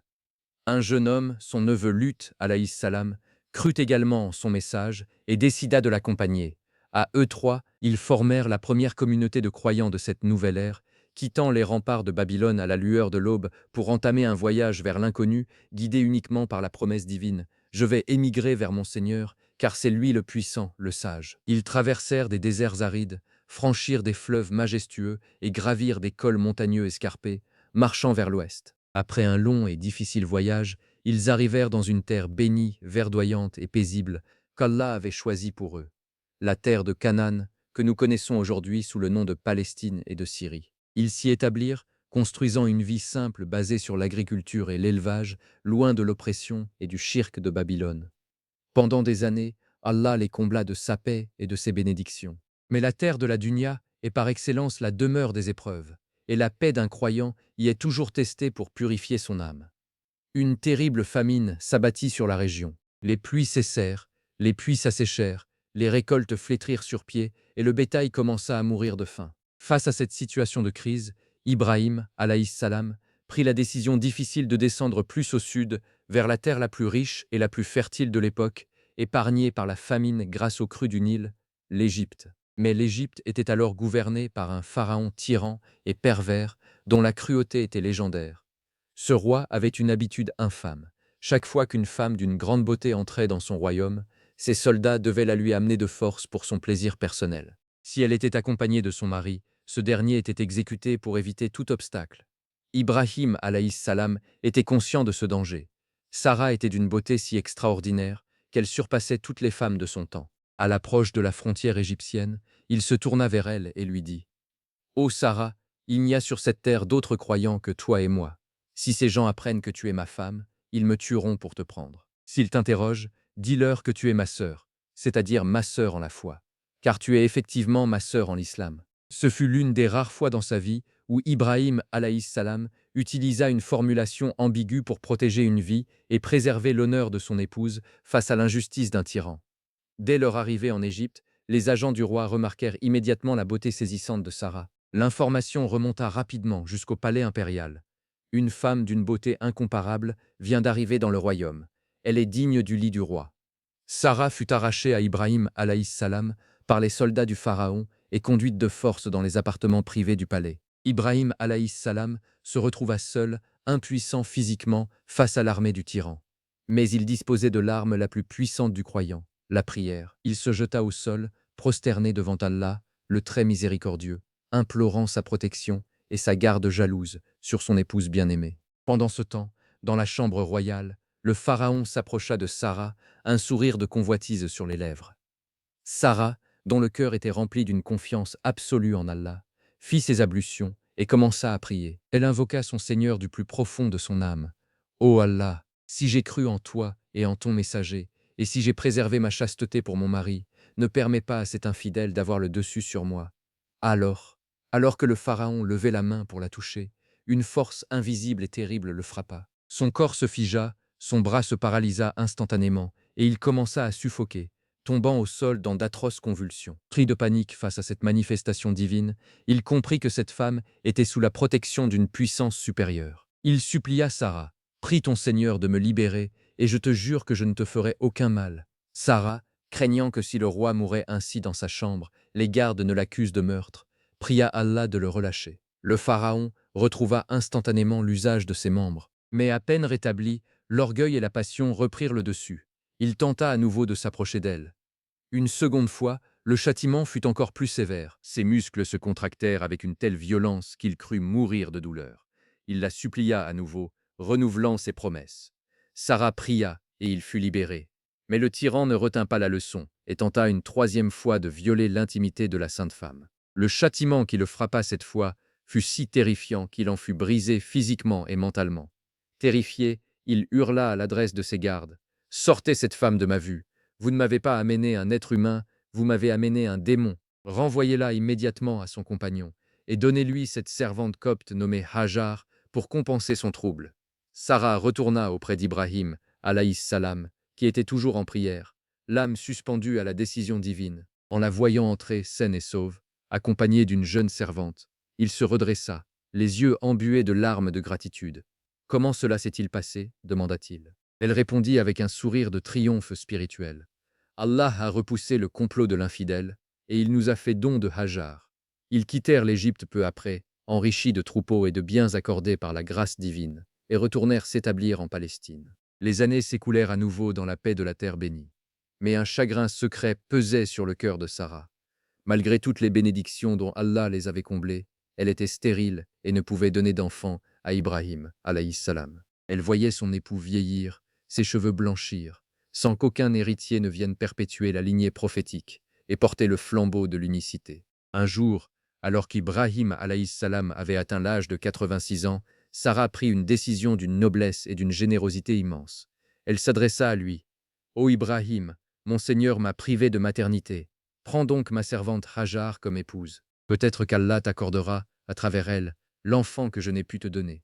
Un jeune homme, son neveu Lut, alayhi salam, crut également en son message et décida de l'accompagner. À eux trois, ils formèrent la première communauté de croyants de cette nouvelle ère, quittant les remparts de Babylone à la lueur de l'aube pour entamer un voyage vers l'inconnu, guidé uniquement par la promesse divine. Je vais émigrer vers mon Seigneur, car c'est lui le puissant, le sage. Ils traversèrent des déserts arides, franchirent des fleuves majestueux et gravirent des cols montagneux escarpés, marchant vers l'ouest. Après un long et difficile voyage, ils arrivèrent dans une terre bénie, verdoyante et paisible qu'Allah avait choisie pour eux, la terre de Canaan, que nous connaissons aujourd'hui sous le nom de Palestine et de Syrie. Ils s'y établirent, construisant une vie simple basée sur l'agriculture et l'élevage, loin de l'oppression et du shirk de Babylone. Pendant des années, Allah les combla de sa paix et de ses bénédictions. Mais la terre de la Dunya est par excellence la demeure des épreuves, et la paix d'un croyant y est toujours testée pour purifier son âme. Une terrible famine s'abattit sur la région. Les pluies cessèrent, les puits s'asséchèrent, les récoltes flétrirent sur pied et le bétail commença à mourir de faim. Face à cette situation de crise, Ibrahim, alayhi salam, prit la décision difficile de descendre plus au sud, vers la terre la plus riche et la plus fertile de l'époque, épargnée par la famine grâce aux crues du Nil, l'Égypte. Mais l'Égypte était alors gouvernée par un pharaon tyran et pervers dont la cruauté était légendaire. Ce roi avait une habitude infâme. Chaque fois qu'une femme d'une grande beauté entrait dans son royaume, ses soldats devaient la lui amener de force pour son plaisir personnel. Si elle était accompagnée de son mari, ce dernier était exécuté pour éviter tout obstacle. Ibrahim alayhi salam était conscient de ce danger. Sarah était d'une beauté si extraordinaire qu'elle surpassait toutes les femmes de son temps. À l'approche de la frontière égyptienne, il se tourna vers elle et lui dit « Ô Sarah, il n'y a sur cette terre d'autres croyants que toi et moi. Si ces gens apprennent que tu es ma femme, ils me tueront pour te prendre. S'ils t'interrogent, dis-leur que tu es ma sœur, c'est-à-dire ma sœur en la foi, car tu es effectivement ma sœur en l'islam. » Ce fut l'une des rares fois dans sa vie où Ibrahim alayhi salam utilisa une formulation ambiguë pour protéger une vie et préserver l'honneur de son épouse face à l'injustice d'un tyran. Dès leur arrivée en Égypte, les agents du roi remarquèrent immédiatement la beauté saisissante de Sarah. L'information remonta rapidement jusqu'au palais impérial. Une femme d'une beauté incomparable vient d'arriver dans le royaume. Elle est digne du lit du roi. Sarah fut arrachée à Ibrahim alayhi salam par les soldats du pharaon et conduite de force dans les appartements privés du palais. Ibrahim alayhi salam se retrouva seul, impuissant physiquement, face à l'armée du tyran. Mais il disposait de l'arme la plus puissante du croyant, la prière. Il se jeta au sol, prosterné devant Allah, le très miséricordieux, implorant sa protection et sa garde jalouse sur son épouse bien-aimée. Pendant ce temps, dans la chambre royale, le pharaon s'approcha de Sarah, un sourire de convoitise sur les lèvres. Sarah, dont le cœur était rempli d'une confiance absolue en Allah, fit ses ablutions et commença à prier. Elle invoqua son Seigneur du plus profond de son âme. « Ô Allah, si j'ai cru en toi et en ton messager, et si j'ai préservé ma chasteté pour mon mari, ne permets pas à cet infidèle d'avoir le dessus sur moi. » Alors que le pharaon levait la main pour la toucher, une force invisible et terrible le frappa. Son corps se figea, son bras se paralysa instantanément, et il commença à suffoquer, tombant au sol dans d'atroces convulsions. Pris de panique face à cette manifestation divine, il comprit que cette femme était sous la protection d'une puissance supérieure. Il supplia Sarah, « Prie ton Seigneur de me libérer, et je te jure que je ne te ferai aucun mal. » Sarah, craignant que si le roi mourait ainsi dans sa chambre, les gardes ne l'accusent de meurtre, pria Allah de le relâcher. Le pharaon retrouva instantanément l'usage de ses membres. Mais à peine rétabli, l'orgueil et la passion reprirent le dessus. Il tenta à nouveau de s'approcher d'elle. Une seconde fois, le châtiment fut encore plus sévère. Ses muscles se contractèrent avec une telle violence qu'il crut mourir de douleur. Il la supplia à nouveau, renouvelant ses promesses. Sarah pria, et il fut libéré. Mais le tyran ne retint pas la leçon, et tenta une troisième fois de violer l'intimité de la sainte femme. Le châtiment qui le frappa cette fois fut si terrifiant qu'il en fut brisé physiquement et mentalement. Terrifié, il hurla à l'adresse de ses gardes. « Sortez cette femme de ma vue. Vous ne m'avez pas amené un être humain, vous m'avez amené un démon. Renvoyez-la immédiatement à son compagnon, et donnez-lui cette servante copte nommée Hajar pour compenser son trouble. » Sarah retourna auprès d'Ibrahim, alayhis salam, qui était toujours en prière, l'âme suspendue à la décision divine. En la voyant entrer saine et sauve, accompagnée d'une jeune servante, il se redressa, les yeux embués de larmes de gratitude. « Comment cela s'est-il passé ?» demanda-t-il. Elle répondit avec un sourire de triomphe spirituel. « Allah a repoussé le complot de l'infidèle, et il nous a fait don de Hajar. » Ils quittèrent l'Égypte peu après, enrichis de troupeaux et de biens accordés par la grâce divine, et retournèrent s'établir en Palestine. Les années s'écoulèrent à nouveau dans la paix de la terre bénie. Mais un chagrin secret pesait sur le cœur de Sarah. Malgré toutes les bénédictions dont Allah les avait comblées, elle était stérile et ne pouvait donner d'enfant à Ibrahim, alayhis salam. Elle voyait son époux vieillir, ses cheveux blanchir, sans qu'aucun héritier ne vienne perpétuer la lignée prophétique et porter le flambeau de l'unicité. Un jour, alors qu'Ibrahim alayhis salam avait atteint l'âge de 86 ans, Sarah prit une décision d'une noblesse et d'une générosité immense. Elle s'adressa à lui. « Ô Ibrahim, mon Seigneur m'a privé de maternité. Prends donc ma servante Hajar comme épouse. Peut-être qu'Allah t'accordera, à travers elle, l'enfant que je n'ai pu te donner. »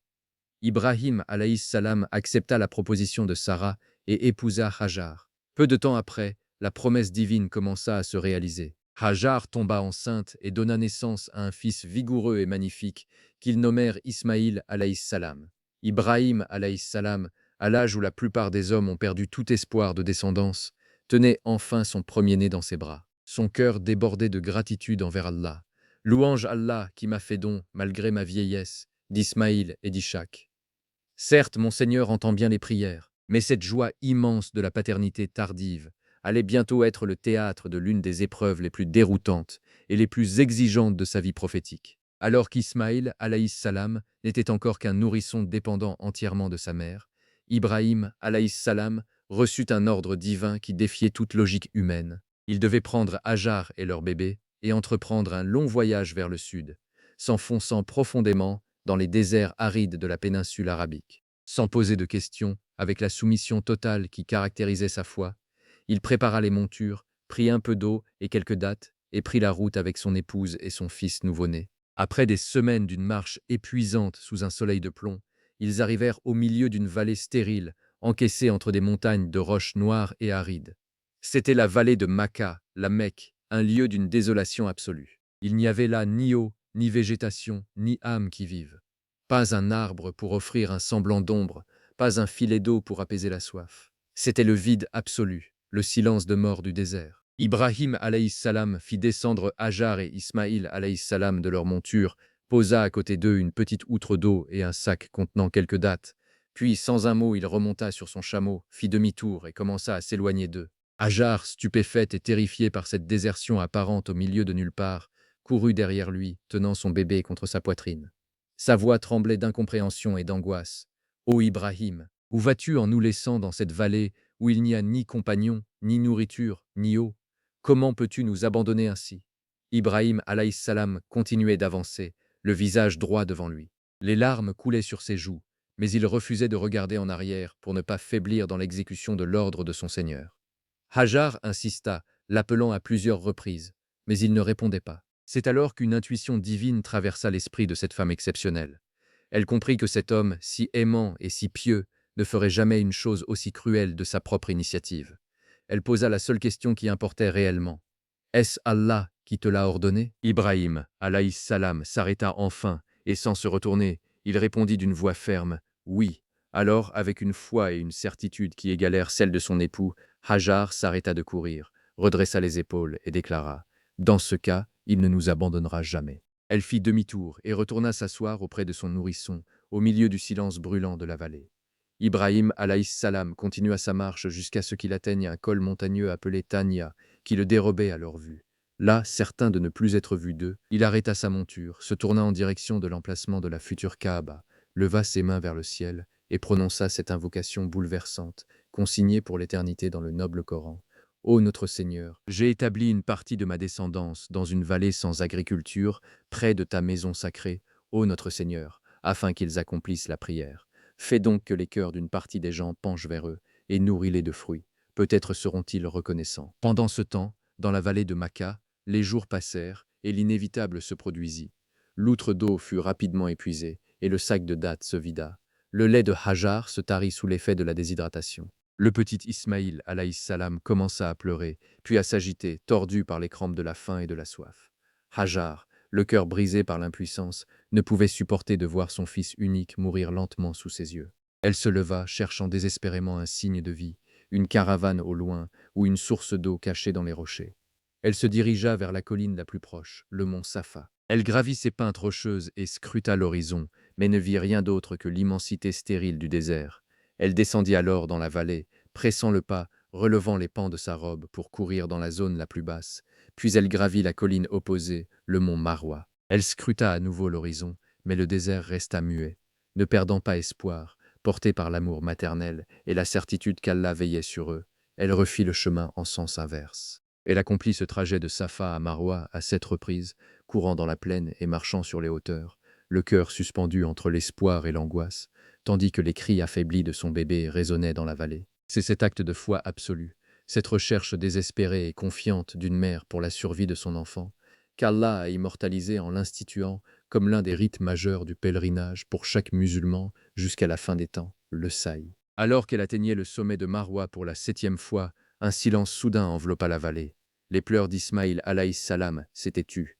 Ibrahim alayhis salam accepta la proposition de Sarah et épousa Hajar. Peu de temps après, la promesse divine commença à se réaliser. Hajar tomba enceinte et donna naissance à un fils vigoureux et magnifique qu'ils nommèrent Ismaïl alayhis salam. Ibrahim alayhis salam, à l'âge où la plupart des hommes ont perdu tout espoir de descendance, tenait enfin son premier-né dans ses bras. Son cœur débordait de gratitude envers Allah. « Louange Allah qui m'a fait don, malgré ma vieillesse, d'Ismaïl et d'Ishak. Certes, mon Seigneur entend bien les prières, mais cette joie immense de la paternité tardive allait bientôt être le théâtre de l'une des épreuves les plus déroutantes et les plus exigeantes de sa vie prophétique. Alors qu'Ismaïl, alayhis salam, n'était encore qu'un nourrisson dépendant entièrement de sa mère, Ibrahim, alayhis salam, reçut un ordre divin qui défiait toute logique humaine. Il devait prendre Hajar et leur bébé et entreprendre un long voyage vers le sud, s'enfonçant profondément dans les déserts arides de la péninsule arabique. Sans poser de questions, avec la soumission totale qui caractérisait sa foi, il prépara les montures, prit un peu d'eau et quelques dattes, et prit la route avec son épouse et son fils nouveau-né. Après des semaines d'une marche épuisante sous un soleil de plomb, ils arrivèrent au milieu d'une vallée stérile, encaissée entre des montagnes de roches noires et arides. C'était la vallée de Makka, la Mecque, un lieu d'une désolation absolue. Il n'y avait là ni eau, ni végétation, ni âme qui vive. Pas un arbre pour offrir un semblant d'ombre, pas un filet d'eau pour apaiser la soif. C'était le vide absolu, le silence de mort du désert. Ibrahim alayhis salam fit descendre Hajar et Ismaïl alayhis salam de leur monture, posa à côté d'eux une petite outre d'eau et un sac contenant quelques dattes. Puis, sans un mot, il remonta sur son chameau, fit demi-tour et commença à s'éloigner d'eux. Hajar, stupéfaite et terrifiée par cette désertion apparente au milieu de nulle part, courut derrière lui, tenant son bébé contre sa poitrine. Sa voix tremblait d'incompréhension et d'angoisse. « Ô Ibrahim, où vas-tu en nous laissant dans cette vallée où il n'y a ni compagnon, ni nourriture, ni eau? Comment peux-tu nous abandonner ainsi ?» Ibrahim alayhis salam continuait d'avancer, le visage droit devant lui. Les larmes coulaient sur ses joues, mais il refusait de regarder en arrière pour ne pas faiblir dans l'exécution de l'ordre de son Seigneur. Hajar insista, l'appelant à plusieurs reprises, mais il ne répondait pas. C'est alors qu'une intuition divine traversa l'esprit de cette femme exceptionnelle. Elle comprit que cet homme, si aimant et si pieux, ne ferait jamais une chose aussi cruelle de sa propre initiative. Elle posa la seule question qui importait réellement. « Est-ce Allah qui te l'a ordonné ?» Ibrahim, alayhis salam, s'arrêta enfin, et sans se retourner, il répondit d'une voix ferme « Oui ». Alors, avec une foi et une certitude qui égalèrent celles de son époux, Hajar s'arrêta de courir, redressa les épaules et déclara « Dans ce cas, il ne nous abandonnera jamais. » Elle fit demi-tour et retourna s'asseoir auprès de son nourrisson, au milieu du silence brûlant de la vallée. Ibrahim alayhis salam continua sa marche jusqu'à ce qu'il atteigne un col montagneux appelé Tania, qui le dérobait à leur vue. Là, certain de ne plus être vu d'eux, il arrêta sa monture, se tourna en direction de l'emplacement de la future Kaaba, leva ses mains vers le ciel et prononça cette invocation bouleversante, consignée pour l'éternité dans le noble Coran. « Ô notre Seigneur, j'ai établi une partie de ma descendance dans une vallée sans agriculture, près de ta maison sacrée, ô notre Seigneur, afin qu'ils accomplissent la prière. Fais donc que les cœurs d'une partie des gens penchent vers eux, et nourris-les de fruits. Peut-être seront-ils reconnaissants. Pendant ce temps, dans la vallée de Maca, les jours passèrent, et l'inévitable se produisit. L'outre d'eau fut rapidement épuisée, et le sac de dattes se vida. Le lait de Hajar se tarit sous l'effet de la déshydratation. Le petit Ismaïl, alayhi salam, commença à pleurer, puis à s'agiter, tordu par les crampes de la faim et de la soif. Hajar, le cœur brisé par l'impuissance, ne pouvait supporter de voir son fils unique mourir lentement sous ses yeux. Elle se leva, cherchant désespérément un signe de vie, une caravane au loin ou une source d'eau cachée dans les rochers. Elle se dirigea vers la colline la plus proche, le mont Safa. Elle gravit ses pentes rocheuses et scruta l'horizon, mais ne vit rien d'autre que l'immensité stérile du désert. Elle descendit alors dans la vallée, pressant le pas, relevant les pans de sa robe pour courir dans la zone la plus basse. Puis elle gravit la colline opposée, le mont Marwa. Elle scruta à nouveau l'horizon, mais le désert resta muet. Ne perdant pas espoir, portée par l'amour maternel et la certitude qu'Allah veillait sur eux, elle refit le chemin en sens inverse. Elle accomplit ce trajet de Safa à Marwa à 7 reprises, courant dans la plaine et marchant sur les hauteurs, le cœur suspendu entre l'espoir et l'angoisse, tandis que les cris affaiblis de son bébé résonnaient dans la vallée. C'est cet acte de foi absolue, cette recherche désespérée et confiante d'une mère pour la survie de son enfant, qu'Allah a immortalisé en l'instituant comme l'un des rites majeurs du pèlerinage pour chaque musulman jusqu'à la fin des temps, le saï. Alors qu'elle atteignait le sommet de Marwa pour la 7e fois, un silence soudain enveloppa la vallée. Les pleurs d'Ismaïl alayhi salam s'étaient tus.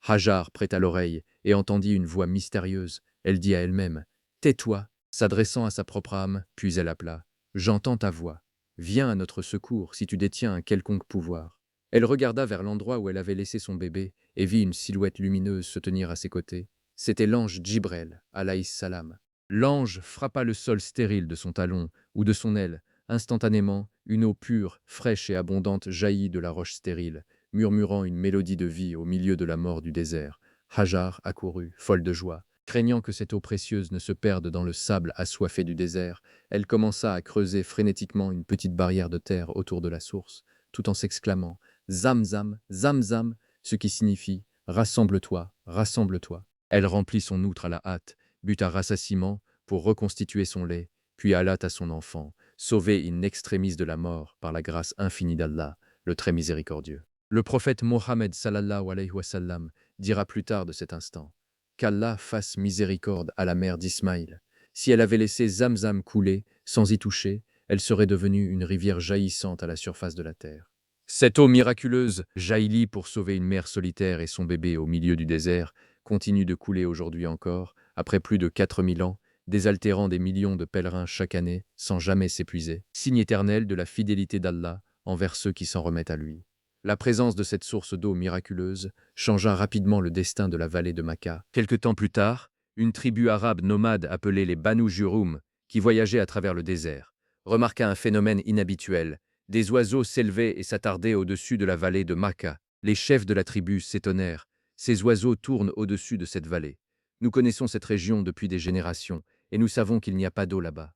Hajar prêta l'oreille et entendit une voix mystérieuse. Elle dit à elle-même « Tais-toi !» s'adressant à sa propre âme, puis elle appela « J'entends ta voix. Viens à notre secours si tu détiens un quelconque pouvoir. » Elle regarda vers l'endroit où elle avait laissé son bébé et vit une silhouette lumineuse se tenir à ses côtés. C'était l'ange Djibrel, alayhi salam. L'ange frappa le sol stérile de son talon ou de son aile. Instantanément, une eau pure, fraîche et abondante jaillit de la roche stérile, murmurant une mélodie de vie au milieu de la mort du désert. Hajar accourut, folle de joie. Craignant que cette eau précieuse ne se perde dans le sable assoiffé du désert, elle commença à creuser frénétiquement une petite barrière de terre autour de la source, tout en s'exclamant « Zamzam, Zamzam », ce qui signifie « Rassemble-toi, rassemble-toi ». Elle remplit son outre à la hâte, but à rassasiement pour reconstituer son lait, puis alla à son enfant, sauvé in extremis de la mort par la grâce infinie d'Allah, le très miséricordieux. Le prophète Mohammed sallallahu alayhi wa sallam dira plus tard de cet instant qu'Allah fasse miséricorde à la mère d'Ismaïl. Si elle avait laissé Zamzam couler, sans y toucher, elle serait devenue une rivière jaillissante à la surface de la terre. Cette eau miraculeuse, jaillie pour sauver une mère solitaire et son bébé au milieu du désert, continue de couler aujourd'hui encore, après plus de 4000 ans, désaltérant des millions de pèlerins chaque année, sans jamais s'épuiser, signe éternel de la fidélité d'Allah envers ceux qui s'en remettent à lui. La présence de cette source d'eau miraculeuse changea rapidement le destin de la vallée de Maca. Quelque temps plus tard, une tribu arabe nomade appelée les Banu Jurum, qui voyageait à travers le désert, remarqua un phénomène inhabituel. Des oiseaux s'élevaient et s'attardaient au-dessus de la vallée de Maca. Les chefs de la tribu s'étonnèrent. Ces oiseaux tournent au-dessus de cette vallée. Nous connaissons cette région depuis des générations, et nous savons qu'il n'y a pas d'eau là-bas.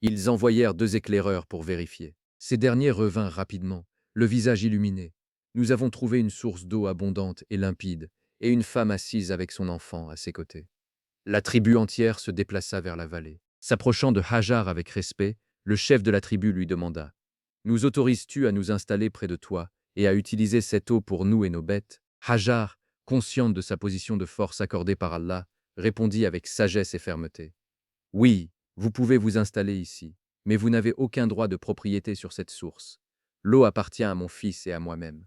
Ils envoyèrent 2 éclaireurs pour vérifier. Ces derniers revinrent rapidement, le visage illuminé. Nous avons trouvé une source d'eau abondante et limpide, et une femme assise avec son enfant à ses côtés. La tribu entière se déplaça vers la vallée. S'approchant de Hajar avec respect, le chef de la tribu lui demanda « Nous autorises-tu à nous installer près de toi et à utiliser cette eau pour nous et nos bêtes ?» Hajar, consciente de sa position de force accordée par Allah, répondit avec sagesse et fermeté « Oui, vous pouvez vous installer ici, mais vous n'avez aucun droit de propriété sur cette source. L'eau appartient à mon fils et à moi-même. »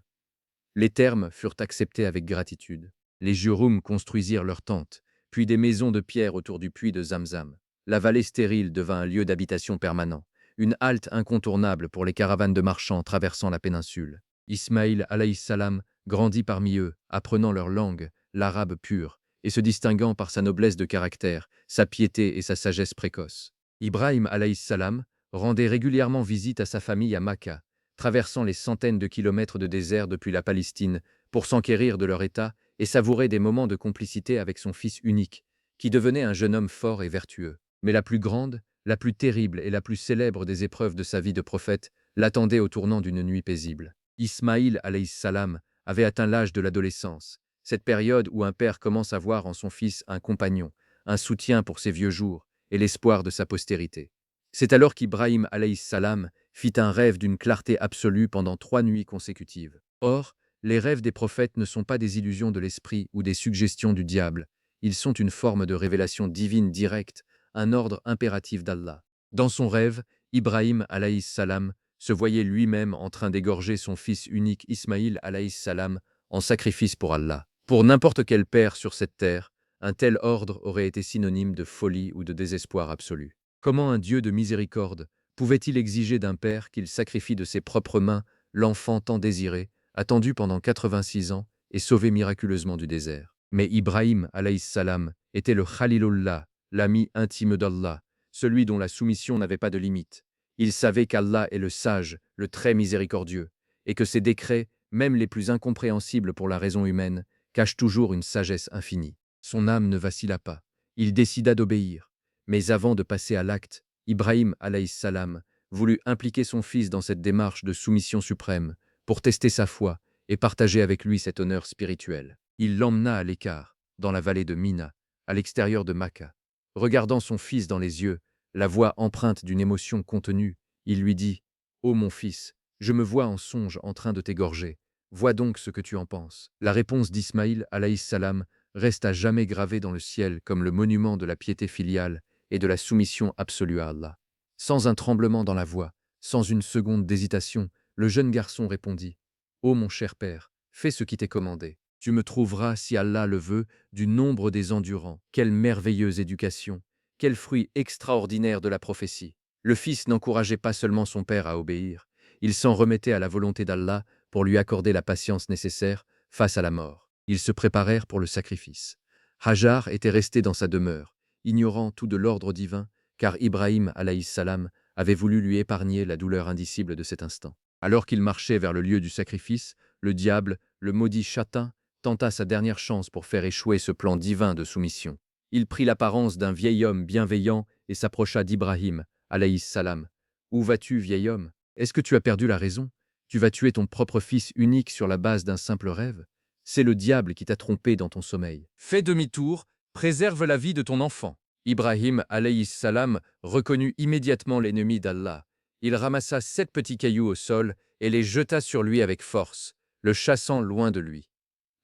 Les termes furent acceptés avec gratitude. Les Jurhum construisirent leurs tentes, puis des maisons de pierre autour du puits de Zamzam. La vallée stérile devint un lieu d'habitation permanent, une halte incontournable pour les caravanes de marchands traversant la péninsule. Ismaïl alayhi salam grandit parmi eux, apprenant leur langue, l'arabe pur, et se distinguant par sa noblesse de caractère, sa piété et sa sagesse précoce. Ibrahim alayhi salam rendait régulièrement visite à sa famille à Makkah, traversant les centaines de kilomètres de désert depuis la Palestine pour s'enquérir de leur état et savourer des moments de complicité avec son fils unique, qui devenait un jeune homme fort et vertueux. Mais la plus grande, la plus terrible et la plus célèbre des épreuves de sa vie de prophète l'attendait au tournant d'une nuit paisible. Ismaïl alayhi salam avait atteint l'âge de l'adolescence, cette période où un père commence à voir en son fils un compagnon, un soutien pour ses vieux jours, et l'espoir de sa postérité. C'est alors qu'Ibrahim alayhis salam fit un rêve d'une clarté absolue pendant 3 nuits consécutives. Or, les rêves des prophètes ne sont pas des illusions de l'esprit ou des suggestions du diable, ils sont une forme de révélation divine directe, un ordre impératif d'Allah. Dans son rêve, Ibrahim alayhis salam se voyait lui-même en train d'égorger son fils unique Ismaïl alayhis salam en sacrifice pour Allah. Pour n'importe quel père sur cette terre, un tel ordre aurait été synonyme de folie ou de désespoir absolu. Comment un Dieu de miséricorde pouvait-il exiger d'un père qu'il sacrifie de ses propres mains l'enfant tant désiré, attendu pendant 86 ans et sauvé miraculeusement du désert? Mais Ibrahim alayhis salam était le Khalilullah, l'ami intime d'Allah, celui dont la soumission n'avait pas de limite. Il savait qu'Allah est le sage, le très miséricordieux, et que ses décrets, même les plus incompréhensibles pour la raison humaine, cachent toujours une sagesse infinie. Son âme ne vacilla pas. Il décida d'obéir. Mais avant de passer à l'acte, Ibrahim alayhis salam voulut impliquer son fils dans cette démarche de soumission suprême pour tester sa foi et partager avec lui cet honneur spirituel. Il l'emmena à l'écart, dans la vallée de Mina, à l'extérieur de Makka. Regardant son fils dans les yeux, la voix empreinte d'une émotion contenue, il lui dit « Ô mon fils, je me vois en songe en train de t'égorger. Vois donc ce que tu en penses. » La réponse d'Ismaïl alayhis salam reste à jamais gravée dans le ciel comme le monument de la piété filiale et de la soumission absolue à Allah. Sans un tremblement dans la voix, sans une seconde d'hésitation, le jeune garçon répondit « Ô mon cher père, fais ce qui t'est commandé. Tu me trouveras, si Allah le veut, du nombre des endurants. Quelle merveilleuse éducation! Quel fruit extraordinaire de la prophétie! » Le fils n'encourageait pas seulement son père à obéir, il s'en remettait à la volonté d'Allah pour lui accorder la patience nécessaire face à la mort. Ils se préparèrent pour le sacrifice. Hajar était resté dans sa demeure, ignorant tout de l'ordre divin, car Ibrahim alayhis salam avait voulu lui épargner la douleur indicible de cet instant. Alors qu'il marchait vers le lieu du sacrifice, le diable, le maudit châtain, tenta sa dernière chance pour faire échouer ce plan divin de soumission. Il prit l'apparence d'un vieil homme bienveillant et s'approcha d'Ibrahim alayhis salam. « Où vas-tu, vieil homme? Est-ce que tu as perdu la raison? Tu vas tuer ton propre fils unique sur la base d'un simple rêve? C'est le diable qui t'a trompé dans ton sommeil. Fais demi-tour, préserve la vie de ton enfant. » Ibrahim alayhis salam reconnut immédiatement l'ennemi d'Allah. Il ramassa 7 petits cailloux au sol et les jeta sur lui avec force, le chassant loin de lui.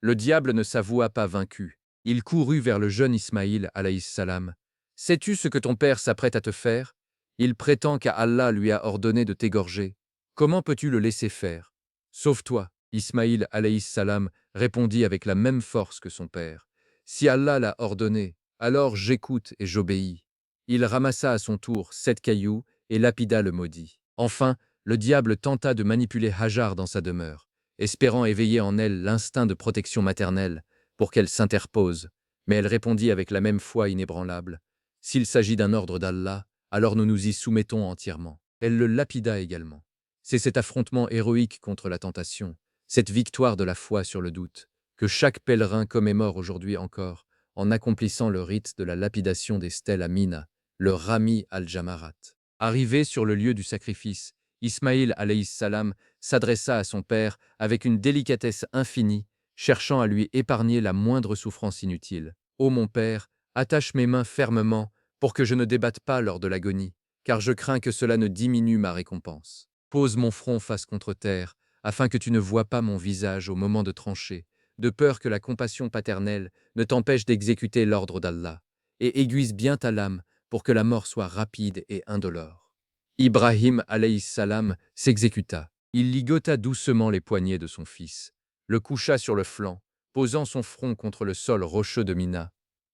Le diable ne s'avoua pas vaincu. Il courut vers le jeune Ismaïl alayhis salam. « Sais-tu ce que ton père s'apprête à te faire? Il prétend qu'Allah lui a ordonné de t'égorger. Comment peux-tu le laisser faire? Sauve-toi. » Ismaïl alayhis salam répondit avec la même force que son père. « Si Allah l'a ordonné, alors j'écoute et j'obéis. » Il ramassa à son tour 7 cailloux et lapida le maudit. Enfin, le diable tenta de manipuler Hajar dans sa demeure, espérant éveiller en elle l'instinct de protection maternelle pour qu'elle s'interpose, mais elle répondit avec la même foi inébranlable. « S'il s'agit d'un ordre d'Allah, alors nous nous y soumettons entièrement. » Elle le lapida également. C'est cet affrontement héroïque contre la tentation, cette victoire de la foi sur le doute, que chaque pèlerin commémore aujourd'hui encore, en accomplissant le rite de la lapidation des stèles à Mina, le Rami al-Jamarat. Arrivé sur le lieu du sacrifice, Ismaïl alayhis salam s'adressa à son père avec une délicatesse infinie, cherchant à lui épargner la moindre souffrance inutile. « Ô mon père, attache mes mains fermement pour que je ne débatte pas lors de l'agonie, car je crains que cela ne diminue ma récompense. Pose mon front face contre terre, afin que tu ne vois pas mon visage au moment de trancher, de peur que la compassion paternelle ne t'empêche d'exécuter l'ordre d'Allah, et aiguise bien ta lame pour que la mort soit rapide et indolore. » Ibrahim alayhis salam s'exécuta. Il ligota doucement les poignets de son fils, le coucha sur le flanc, posant son front contre le sol rocheux de Mina.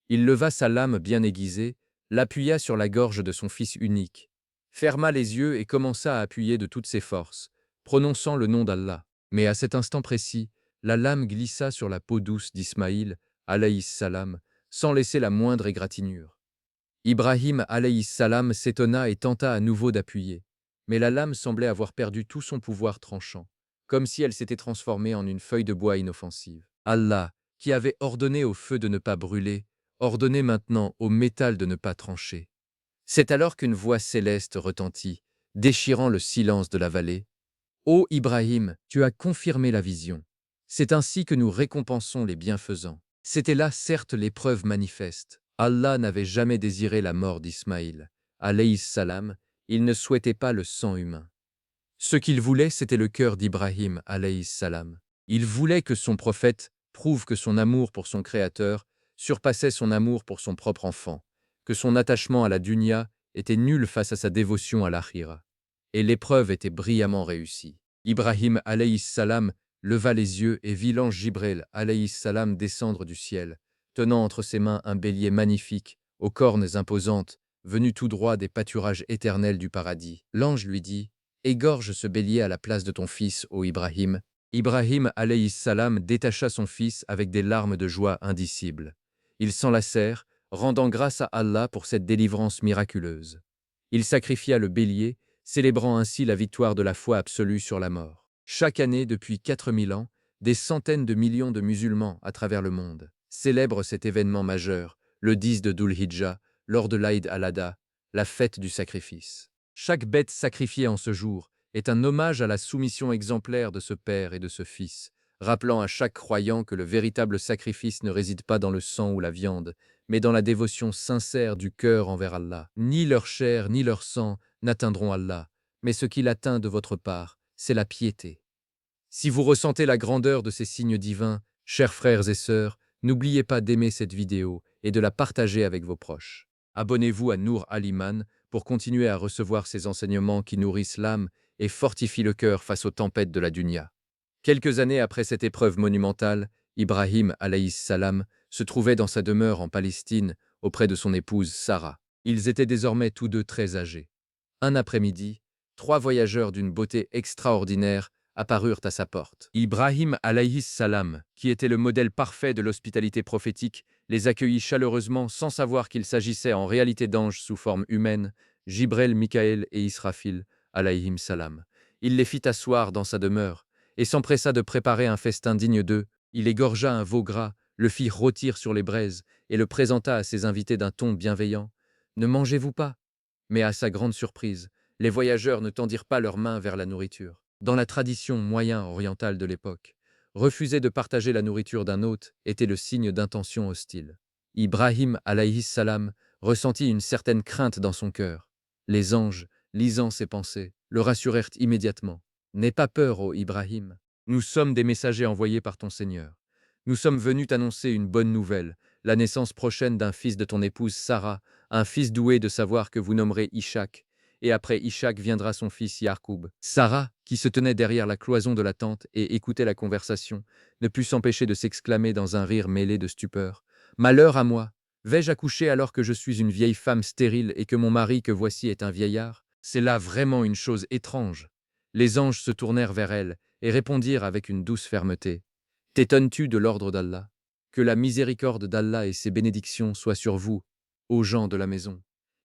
Il leva sa lame bien aiguisée, l'appuya sur la gorge de son fils unique, ferma les yeux et commença à appuyer de toutes ses forces, prononçant le nom d'Allah. Mais à cet instant précis, la lame glissa sur la peau douce d'Ismaïl alayhis salam, sans laisser la moindre égratignure. Ibrahim alayhis salam s'étonna et tenta à nouveau d'appuyer, mais la lame semblait avoir perdu tout son pouvoir tranchant, comme si elle s'était transformée en une feuille de bois inoffensive. Allah, qui avait ordonné au feu de ne pas brûler, ordonnait maintenant au métal de ne pas trancher. C'est alors qu'une voix céleste retentit, déchirant le silence de la vallée. « Ô Ibrahim, tu as confirmé la vision. C'est ainsi que nous récompensons les bienfaisants. » C'était là certes l'épreuve manifeste. Allah n'avait jamais désiré la mort d'Ismaïl, alayhi salam, il ne souhaitait pas le sang humain. Ce qu'il voulait, c'était le cœur d'Ibrahim, alayhi salam. Il voulait que son prophète prouve que son amour pour son Créateur surpassait son amour pour son propre enfant, que son attachement à la dunya était nul face à sa dévotion à l'akhira. Et l'épreuve était brillamment réussie. Ibrahim, alayhi salam, leva les yeux et vit l'ange Jibril, alayhi salam, descendre du ciel, tenant entre ses mains un bélier magnifique, aux cornes imposantes, venu tout droit des pâturages éternels du paradis. L'ange lui dit: égorge ce bélier à la place de ton fils, ô Ibrahim. Ibrahim alayhi salam détacha son fils avec des larmes de joie indicibles. Ils s'enlacèrent, rendant grâce à Allah pour cette délivrance miraculeuse. Il sacrifia le bélier, célébrant ainsi la victoire de la foi absolue sur la mort. Chaque année, depuis 4000 ans, des centaines de millions de musulmans à travers le monde célèbrent cet événement majeur, le 10 de Dhul Hijjah, lors de l'Aïd al-Adha, la fête du sacrifice. Chaque bête sacrifiée en ce jour est un hommage à la soumission exemplaire de ce père et de ce fils, rappelant à chaque croyant que le véritable sacrifice ne réside pas dans le sang ou la viande, mais dans la dévotion sincère du cœur envers Allah. Ni leur chair ni leur sang n'atteindront Allah, mais ce qu'il atteint de votre part, c'est la piété. Si vous ressentez la grandeur de ces signes divins, chers frères et sœurs, n'oubliez pas d'aimer cette vidéo et de la partager avec vos proches. Abonnez-vous à Nour Al-Iman pour continuer à recevoir ces enseignements qui nourrissent l'âme et fortifient le cœur face aux tempêtes de la dunya. Quelques années après cette épreuve monumentale, Ibrahim alayhi salam se trouvait dans sa demeure en Palestine auprès de son épouse Sarah. Ils étaient désormais tous deux très âgés. Un après-midi, 3 voyageurs d'une beauté extraordinaire apparurent à sa porte. Ibrahim alayhi salam, qui était le modèle parfait de l'hospitalité prophétique, les accueillit chaleureusement sans savoir qu'il s'agissait en réalité d'anges sous forme humaine, Jibril, Mikaël et Israfil alayhim salam. Il les fit asseoir dans sa demeure et s'empressa de préparer un festin digne d'eux. Il égorgea un veau gras, le fit rôtir sur les braises et le présenta à ses invités d'un ton bienveillant. « Ne mangez-vous pas ?» Mais à sa grande surprise, les voyageurs ne tendirent pas leurs mains vers la nourriture. Dans la tradition moyen-orientale de l'époque, refuser de partager la nourriture d'un hôte était le signe d'intention hostile. Ibrahim alayhi salam ressentit une certaine crainte dans son cœur. Les anges, lisant ses pensées, le rassurèrent immédiatement. « N'aie pas peur, ô Ibrahim. Nous sommes des messagers envoyés par ton Seigneur. Nous sommes venus t'annoncer une bonne nouvelle, la naissance prochaine d'un fils de ton épouse Sarah, un fils doué de savoir que vous nommerez Ishak, et après Ishak viendra son fils Yarkoub. » Sarah, qui se tenait derrière la cloison de la tente et écoutait la conversation, ne put s'empêcher de s'exclamer dans un rire mêlé de stupeur. « Malheur à moi! Vais-je accoucher alors que je suis une vieille femme stérile et que mon mari que voici est un vieillard? C'est là vraiment une chose étrange. » Les anges se tournèrent vers elle et répondirent avec une douce fermeté. « T'étonnes-tu de l'ordre d'Allah? Que la miséricorde d'Allah et ses bénédictions soient sur vous, ô gens de la maison.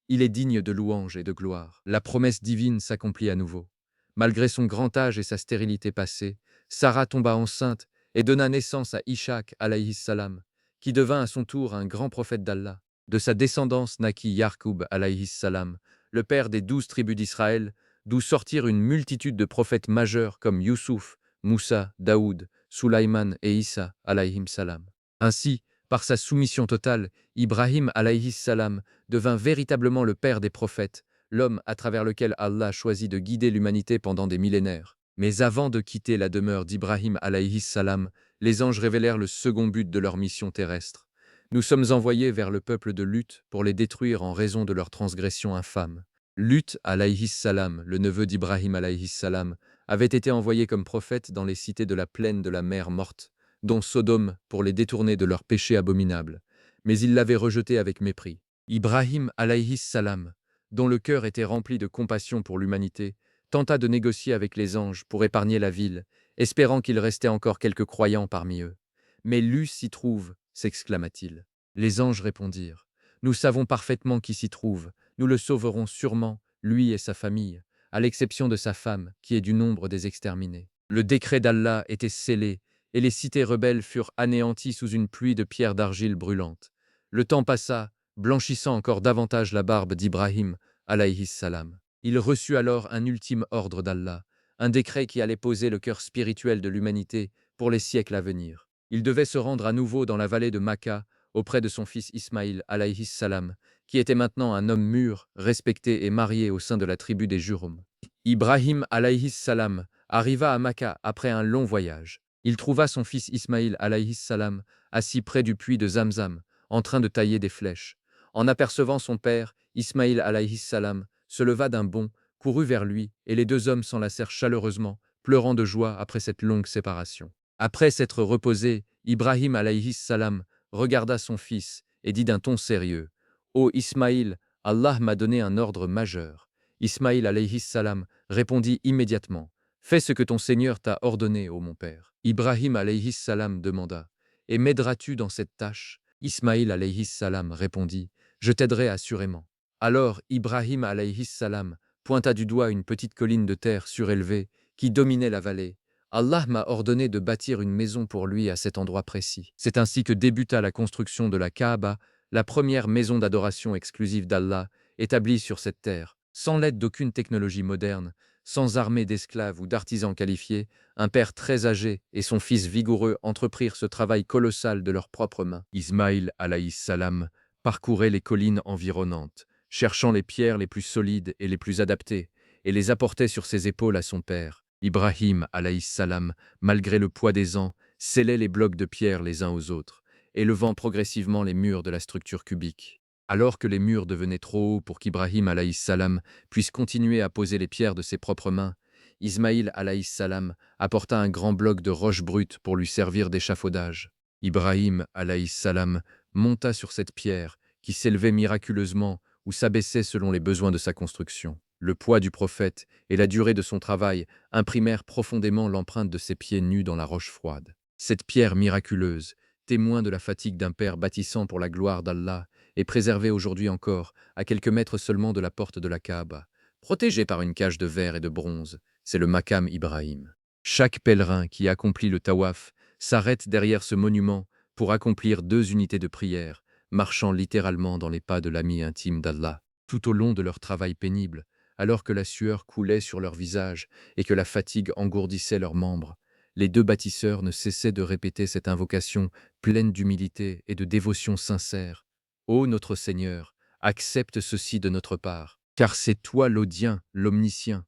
Il est digne de louange et de gloire. » La promesse divine s'accomplit à nouveau. Malgré son grand âge et sa stérilité passée, Sarah tomba enceinte et donna naissance à Ishak alayhi salam, qui devint à son tour un grand prophète d'Allah. De sa descendance naquit Yarkoub alayhi salam, le père des 12 tribus d'Israël, d'où sortirent une multitude de prophètes majeurs comme Youssouf, Moussa, Daoud, Sulaïman et Issa alayhim salam. Ainsi, par sa soumission totale, Ibrahim alayhi salam devint véritablement le père des prophètes, l'homme à travers lequel Allah choisit de guider l'humanité pendant des millénaires. Mais avant de quitter la demeure d'Ibrahim alayhi salam, les anges révélèrent le second but de leur mission terrestre. Nous sommes envoyés vers le peuple de Lut pour les détruire en raison de leur transgression infâme. Lut alayhi salam, le neveu d'Ibrahim alayhi salam, avait été envoyé comme prophète dans les cités de la plaine de la mer morte, dont Sodome, pour les détourner de leurs péchés abominables. Mais il l'avait rejeté avec mépris. Ibrahim alayhi salam, dont le cœur était rempli de compassion pour l'humanité, tenta de négocier avec les anges pour épargner la ville, espérant qu'il restait encore quelques croyants parmi eux. « Mais Lut s'y trouve, s'exclama-t-il. Les anges répondirent, « Nous savons parfaitement qui s'y trouve, nous le sauverons sûrement, lui et sa famille, à l'exception de sa femme, qui est du nombre des exterminés. » Le décret d'Allah était scellé, et les cités rebelles furent anéanties sous une pluie de pierres d'argile brûlantes. Le temps passa, blanchissant encore davantage la barbe d'Ibrahim, alayhi salam. Il reçut alors un ultime ordre d'Allah, un décret qui allait poser le cœur spirituel de l'humanité pour les siècles à venir. Il devait se rendre à nouveau dans la vallée de Makkah, auprès de son fils Ismaïl alayhi salam, qui était maintenant un homme mûr, respecté et marié au sein de la tribu des Jurhum. Ibrahim alayhi salam arriva à Makka après un long voyage. Il trouva son fils Ismaïl alayhi salam assis près du puits de Zamzam, en train de tailler des flèches. En apercevant son père, Ismaïl alayhi salam se leva d'un bond, courut vers lui, et les deux hommes s'enlacèrent chaleureusement, pleurant de joie après cette longue séparation. Après s'être reposé, Ibrahim alayhi salam regarda son fils et dit d'un ton sérieux: Ô Ismaïl, Allah m'a donné un ordre majeur. Ismaïl alayhi salam répondit immédiatement: Fais ce que ton Seigneur t'a ordonné, ô mon père. Ibrahim alayhi salam demanda: Et m'aideras-tu dans cette tâche? Ismaïl alayhi salam répondit: Je t'aiderai assurément. Alors Ibrahim alayhi salam pointa du doigt une petite colline de terre surélevée qui dominait la vallée. Allah m'a ordonné de bâtir une maison pour lui à cet endroit précis. C'est ainsi que débuta la construction de la Kaaba, la première maison d'adoration exclusive d'Allah, établie sur cette terre, sans l'aide d'aucune technologie moderne, sans armée d'esclaves ou d'artisans qualifiés. Un père très âgé et son fils vigoureux entreprirent ce travail colossal de leurs propres mains. Ismaïl alayhi salam parcourait les collines environnantes, cherchant les pierres les plus solides et les plus adaptées, et les apportait sur ses épaules à son père. Ibrahim alayhi salam, malgré le poids des ans, scellait les blocs de pierre les uns aux autres, élevant progressivement les murs de la structure cubique. Alors que les murs devenaient trop hauts pour qu'Ibrahim alayhi salam puisse continuer à poser les pierres de ses propres mains, Ismaïl alayhi salam apporta un grand bloc de roche brute pour lui servir d'échafaudage. Ibrahim alayhi salam monta sur cette pierre qui s'élevait miraculeusement ou s'abaissait selon les besoins de sa construction. Le poids du prophète et la durée de son travail imprimèrent profondément l'empreinte de ses pieds nus dans la roche froide. Cette pierre miraculeuse, témoin de la fatigue d'un père bâtissant pour la gloire d'Allah, est préservée aujourd'hui encore, à quelques mètres seulement de la porte de la Kaaba. Protégée par une cage de verre et de bronze, c'est le Maqam Ibrahim. Chaque pèlerin qui accomplit le tawaf s'arrête derrière ce monument pour accomplir 2 unités de prière, marchant littéralement dans les pas de l'ami intime d'Allah. Tout au long de leur travail pénible, alors que la sueur coulait sur leur visage et que la fatigue engourdissait leurs membres, les deux bâtisseurs ne cessaient de répéter cette invocation pleine d'humilité et de dévotion sincère. Ô notre Seigneur, accepte ceci de notre part, car c'est toi l'Audien, l'Omniscient.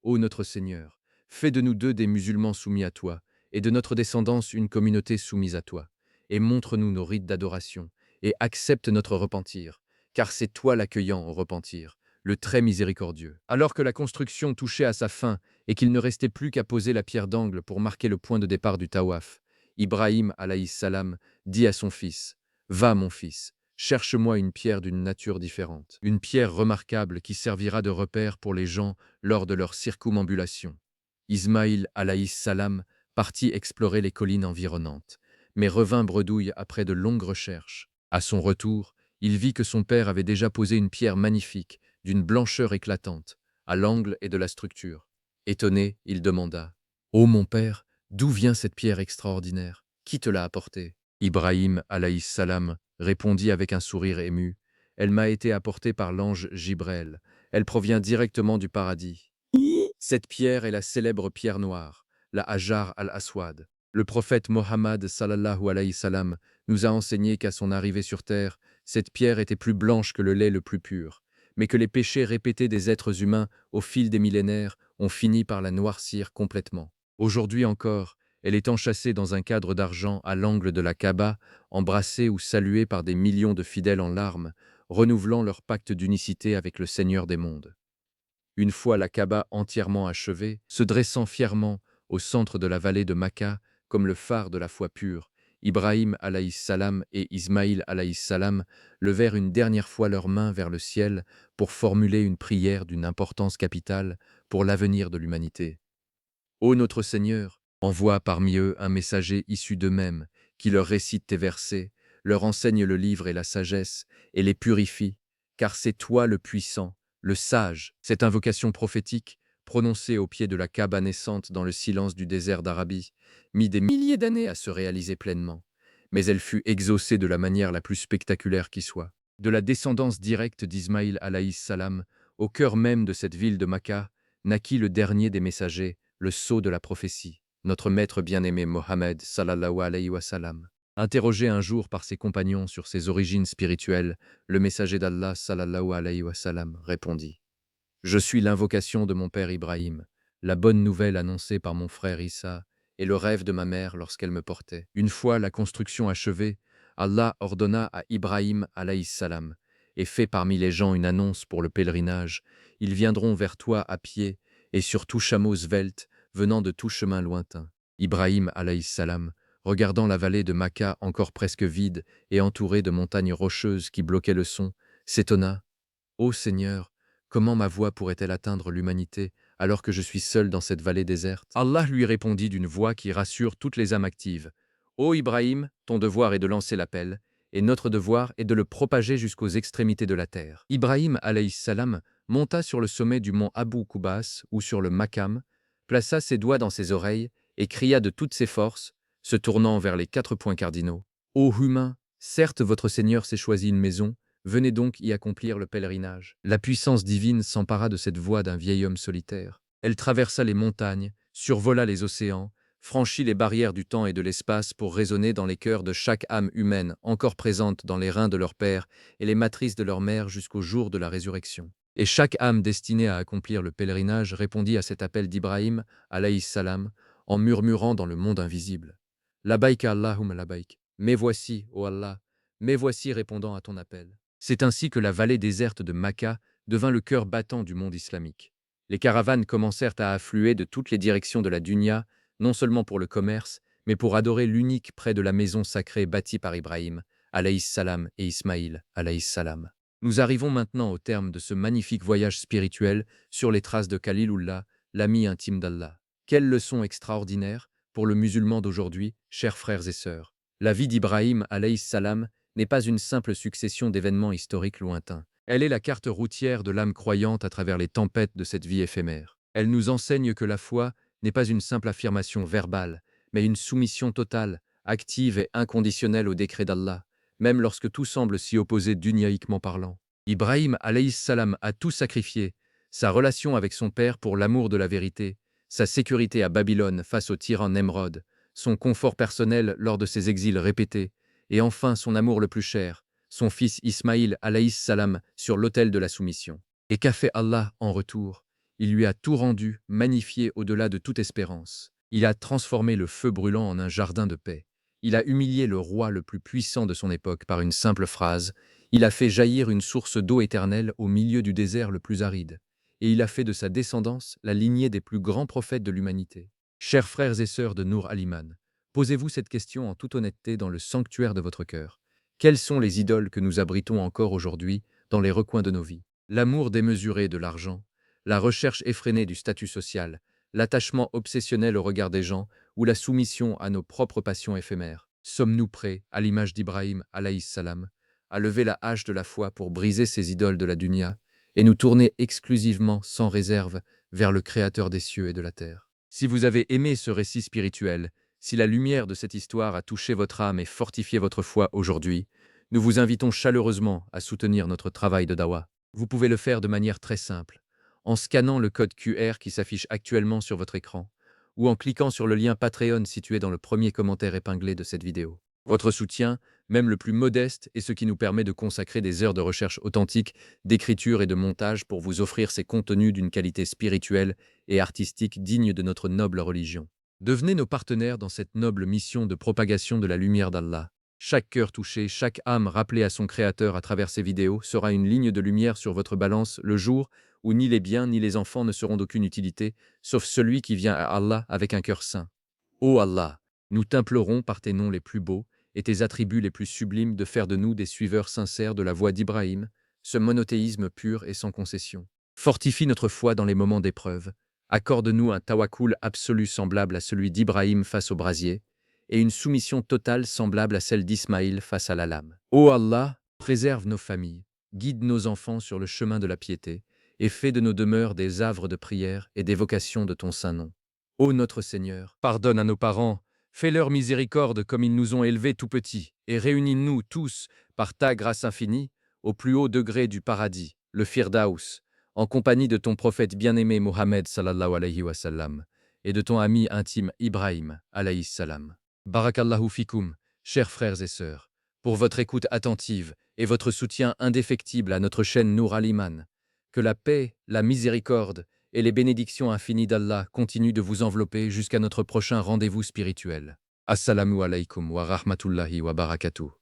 Ô notre Seigneur, fais de nous deux des musulmans soumis à toi, et de notre descendance une communauté soumise à toi, et montre-nous nos rites d'adoration, et accepte notre repentir, car c'est toi l'accueillant au repentir, le très miséricordieux. Alors que la construction touchait à sa fin et qu'il ne restait plus qu'à poser la pierre d'angle pour marquer le point de départ du tawaf, Ibrahim alayhi salam dit à son fils: Va mon fils, cherche-moi une pierre d'une nature différente, une pierre remarquable qui servira de repère pour les gens lors de leur circumambulation. Ismaïl alayhi salam partit explorer les collines environnantes, mais revint bredouille après de longues recherches. À son retour, il vit que son père avait déjà posé une pierre magnifique, d'une blancheur éclatante, à l'angle et de la structure. Étonné, il demanda: Ô mon père, d'où vient cette pierre extraordinaire? Qui te l'a apportée? Ibrahim alayhi salam répondit avec un sourire ému: Elle m'a été apportée par l'ange Jibrel. Elle provient directement du paradis. Cette pierre est la célèbre pierre noire, la Hajar al-Aswad. Le prophète Mohammed sallallahu alayhi wa sallam nous a enseigné qu'à son arrivée sur terre, cette pierre était plus blanche que le lait le plus pur, mais que les péchés répétés des êtres humains au fil des millénaires ont fini par la noircir complètement. Aujourd'hui encore, elle est enchâssée dans un cadre d'argent à l'angle de la Kaaba, embrassée ou saluée par des millions de fidèles en larmes, renouvelant leur pacte d'unicité avec le Seigneur des mondes. Une fois la Kaaba entièrement achevée, se dressant fièrement au centre de la vallée de Makka comme le phare de la foi pure, Ibrahim alayhi salam et Ismaïl alayhi salam levèrent une dernière fois leurs mains vers le ciel pour formuler une prière d'une importance capitale pour l'avenir de l'humanité. Ô notre Seigneur, envoie parmi eux un messager issu d'eux-mêmes qui leur récite tes versets, leur enseigne le livre et la sagesse et les purifie, car c'est toi le puissant, le sage. Cette invocation prophétique, prononcée au pied de la Kaaba naissante dans le silence du désert d'Arabie, mit des milliers d'années à se réaliser pleinement. Mais elle fut exaucée de la manière la plus spectaculaire qui soit. De la descendance directe d'Ismaïl alayhi salam, au cœur même de cette ville de Makka, naquit le dernier des messagers, le sceau de la prophétie, notre maître bien-aimé Mohammed sallallahu alayhi wa sallam. Interrogé un jour par ses compagnons sur ses origines spirituelles, le messager d'Allah sallallahu alayhi wa sallam répondit: Je suis l'invocation de mon père Ibrahim, la bonne nouvelle annoncée par mon frère Issa, et le rêve de ma mère lorsqu'elle me portait. Une fois la construction achevée, Allah ordonna à Ibrahim alayhi salam et fait parmi les gens une annonce pour le pèlerinage. Ils viendront vers toi à pied et sur tout chameau svelte, venant de tout chemin lointain. Ibrahim alayhi salam, regardant la vallée de Makka encore presque vide et entourée de montagnes rocheuses qui bloquaient le son, s'étonna: Ô Seigneur, comment ma voix pourrait-elle atteindre l'humanité alors que je suis seul dans cette vallée déserte? Allah lui répondit d'une voix qui rassure toutes les âmes actives: Ô Ibrahim, ton devoir est de lancer l'appel, et notre devoir est de le propager jusqu'aux extrémités de la terre. Ibrahim alayhi salam monta sur le sommet du mont Abu Kubas ou sur le Makam, plaça ses doigts dans ses oreilles et cria de toutes ses forces, se tournant vers les 4 points cardinaux: Ô humains, certes votre Seigneur s'est choisi une maison, venez donc y accomplir le pèlerinage. La puissance divine s'empara de cette voix d'un vieil homme solitaire. Elle traversa les montagnes, survola les océans, franchit les barrières du temps et de l'espace pour résonner dans les cœurs de chaque âme humaine encore présente dans les reins de leur père et les matrices de leur mère jusqu'au jour de la résurrection. Et chaque âme destinée à accomplir le pèlerinage répondit à cet appel d'Ibrahim, alayhi salam, en murmurant dans le monde invisible: Labaïk Allahumma labaïk. Mais voici, ô Allah, mais voici répondant à ton appel. C'est ainsi que la vallée déserte de Makka devint le cœur battant du monde islamique. Les caravanes commencèrent à affluer de toutes les directions de la Dunya, non seulement pour le commerce, mais pour adorer l'unique près de la maison sacrée bâtie par Ibrahim, alayhi salam, et Ismaïl, alayhi salam. Nous arrivons maintenant au terme de ce magnifique voyage spirituel sur les traces de Khalilullah, l'ami intime d'Allah. Quelle leçon extraordinaire pour le musulman d'aujourd'hui, chers frères et sœurs. La vie d'Ibrahim, alayhi salam, n'est pas une simple succession d'événements historiques lointains. Elle est la carte routière de l'âme croyante à travers les tempêtes de cette vie éphémère. Elle nous enseigne que la foi n'est pas une simple affirmation verbale, mais une soumission totale, active et inconditionnelle au décret d'Allah, même lorsque tout semble s'y opposer dunyaïquement parlant. Ibrahim alayhi salam a tout sacrifié, sa relation avec son père pour l'amour de la vérité, sa sécurité à Babylone face au tyran Nemrod, son confort personnel lors de ses exils répétés, et enfin son amour le plus cher, son fils Ismaïl alayhi salam sur l'autel de la soumission. Et qu'a fait Allah en retour? Il lui a tout rendu, magnifié au-delà de toute espérance. Il a transformé le feu brûlant en un jardin de paix. Il a humilié le roi le plus puissant de son époque par une simple phrase. Il a fait jaillir une source d'eau éternelle au milieu du désert le plus aride. Et il a fait de sa descendance la lignée des plus grands prophètes de l'humanité. Chers frères et sœurs de Nour Aliman, posez-vous cette question en toute honnêteté dans le sanctuaire de votre cœur. Quelles sont les idoles que nous abritons encore aujourd'hui dans les recoins de nos vies? L'amour démesuré de l'argent, la recherche effrénée du statut social, l'attachement obsessionnel au regard des gens ou la soumission à nos propres passions éphémères. Sommes-nous prêts, à l'image d'Ibrahim alayhi salam, à lever la hache de la foi pour briser ces idoles de la dunya et nous tourner exclusivement, sans réserve, vers le Créateur des cieux et de la terre? Si vous avez aimé ce récit spirituel, si la lumière de cette histoire a touché votre âme et fortifié votre foi aujourd'hui, nous vous invitons chaleureusement à soutenir notre travail de dawa. Vous pouvez le faire de manière très simple, en scannant le code QR qui s'affiche actuellement sur votre écran, ou en cliquant sur le lien Patreon situé dans le premier commentaire épinglé de cette vidéo. Votre soutien, même le plus modeste, est ce qui nous permet de consacrer des heures de recherche authentique, d'écriture et de montage pour vous offrir ces contenus d'une qualité spirituelle et artistique digne de notre noble religion. Devenez nos partenaires dans cette noble mission de propagation de la lumière d'Allah. Chaque cœur touché, chaque âme rappelée à son Créateur à travers ces vidéos sera une ligne de lumière sur votre balance le jour où ni les biens ni les enfants ne seront d'aucune utilité, sauf celui qui vient à Allah avec un cœur saint. Ô Allah, nous t'implorons par tes noms les plus beaux et tes attributs les plus sublimes de faire de nous des suiveurs sincères de la voie d'Ibrahim, ce monothéisme pur et sans concession. Fortifie notre foi dans les moments d'épreuve. Accorde-nous un tawakkul absolu semblable à celui d'Ibrahim face au brasier, et une soumission totale semblable à celle d'Ismaïl face à la lame. Ô Allah, préserve nos familles, guide nos enfants sur le chemin de la piété, et fais de nos demeures des havres de prière et d'évocation de ton saint nom. Ô notre Seigneur, pardonne à nos parents, fais-leur miséricorde comme ils nous ont élevés tout petits, et réunis-nous tous, par ta grâce infinie, au plus haut degré du paradis, le Firdaus, en compagnie de ton prophète bien-aimé Mohammed sallallahu alayhi wa sallam, et de ton ami intime Ibrahim alayhi salam. Barakallahu fikum, chers frères et sœurs, pour votre écoute attentive et votre soutien indéfectible à notre chaîne Nour Al-Iman. Que la paix, la miséricorde et les bénédictions infinies d'Allah continuent de vous envelopper jusqu'à notre prochain rendez-vous spirituel. Assalamu alaikum wa rahmatullahi wa barakatuh.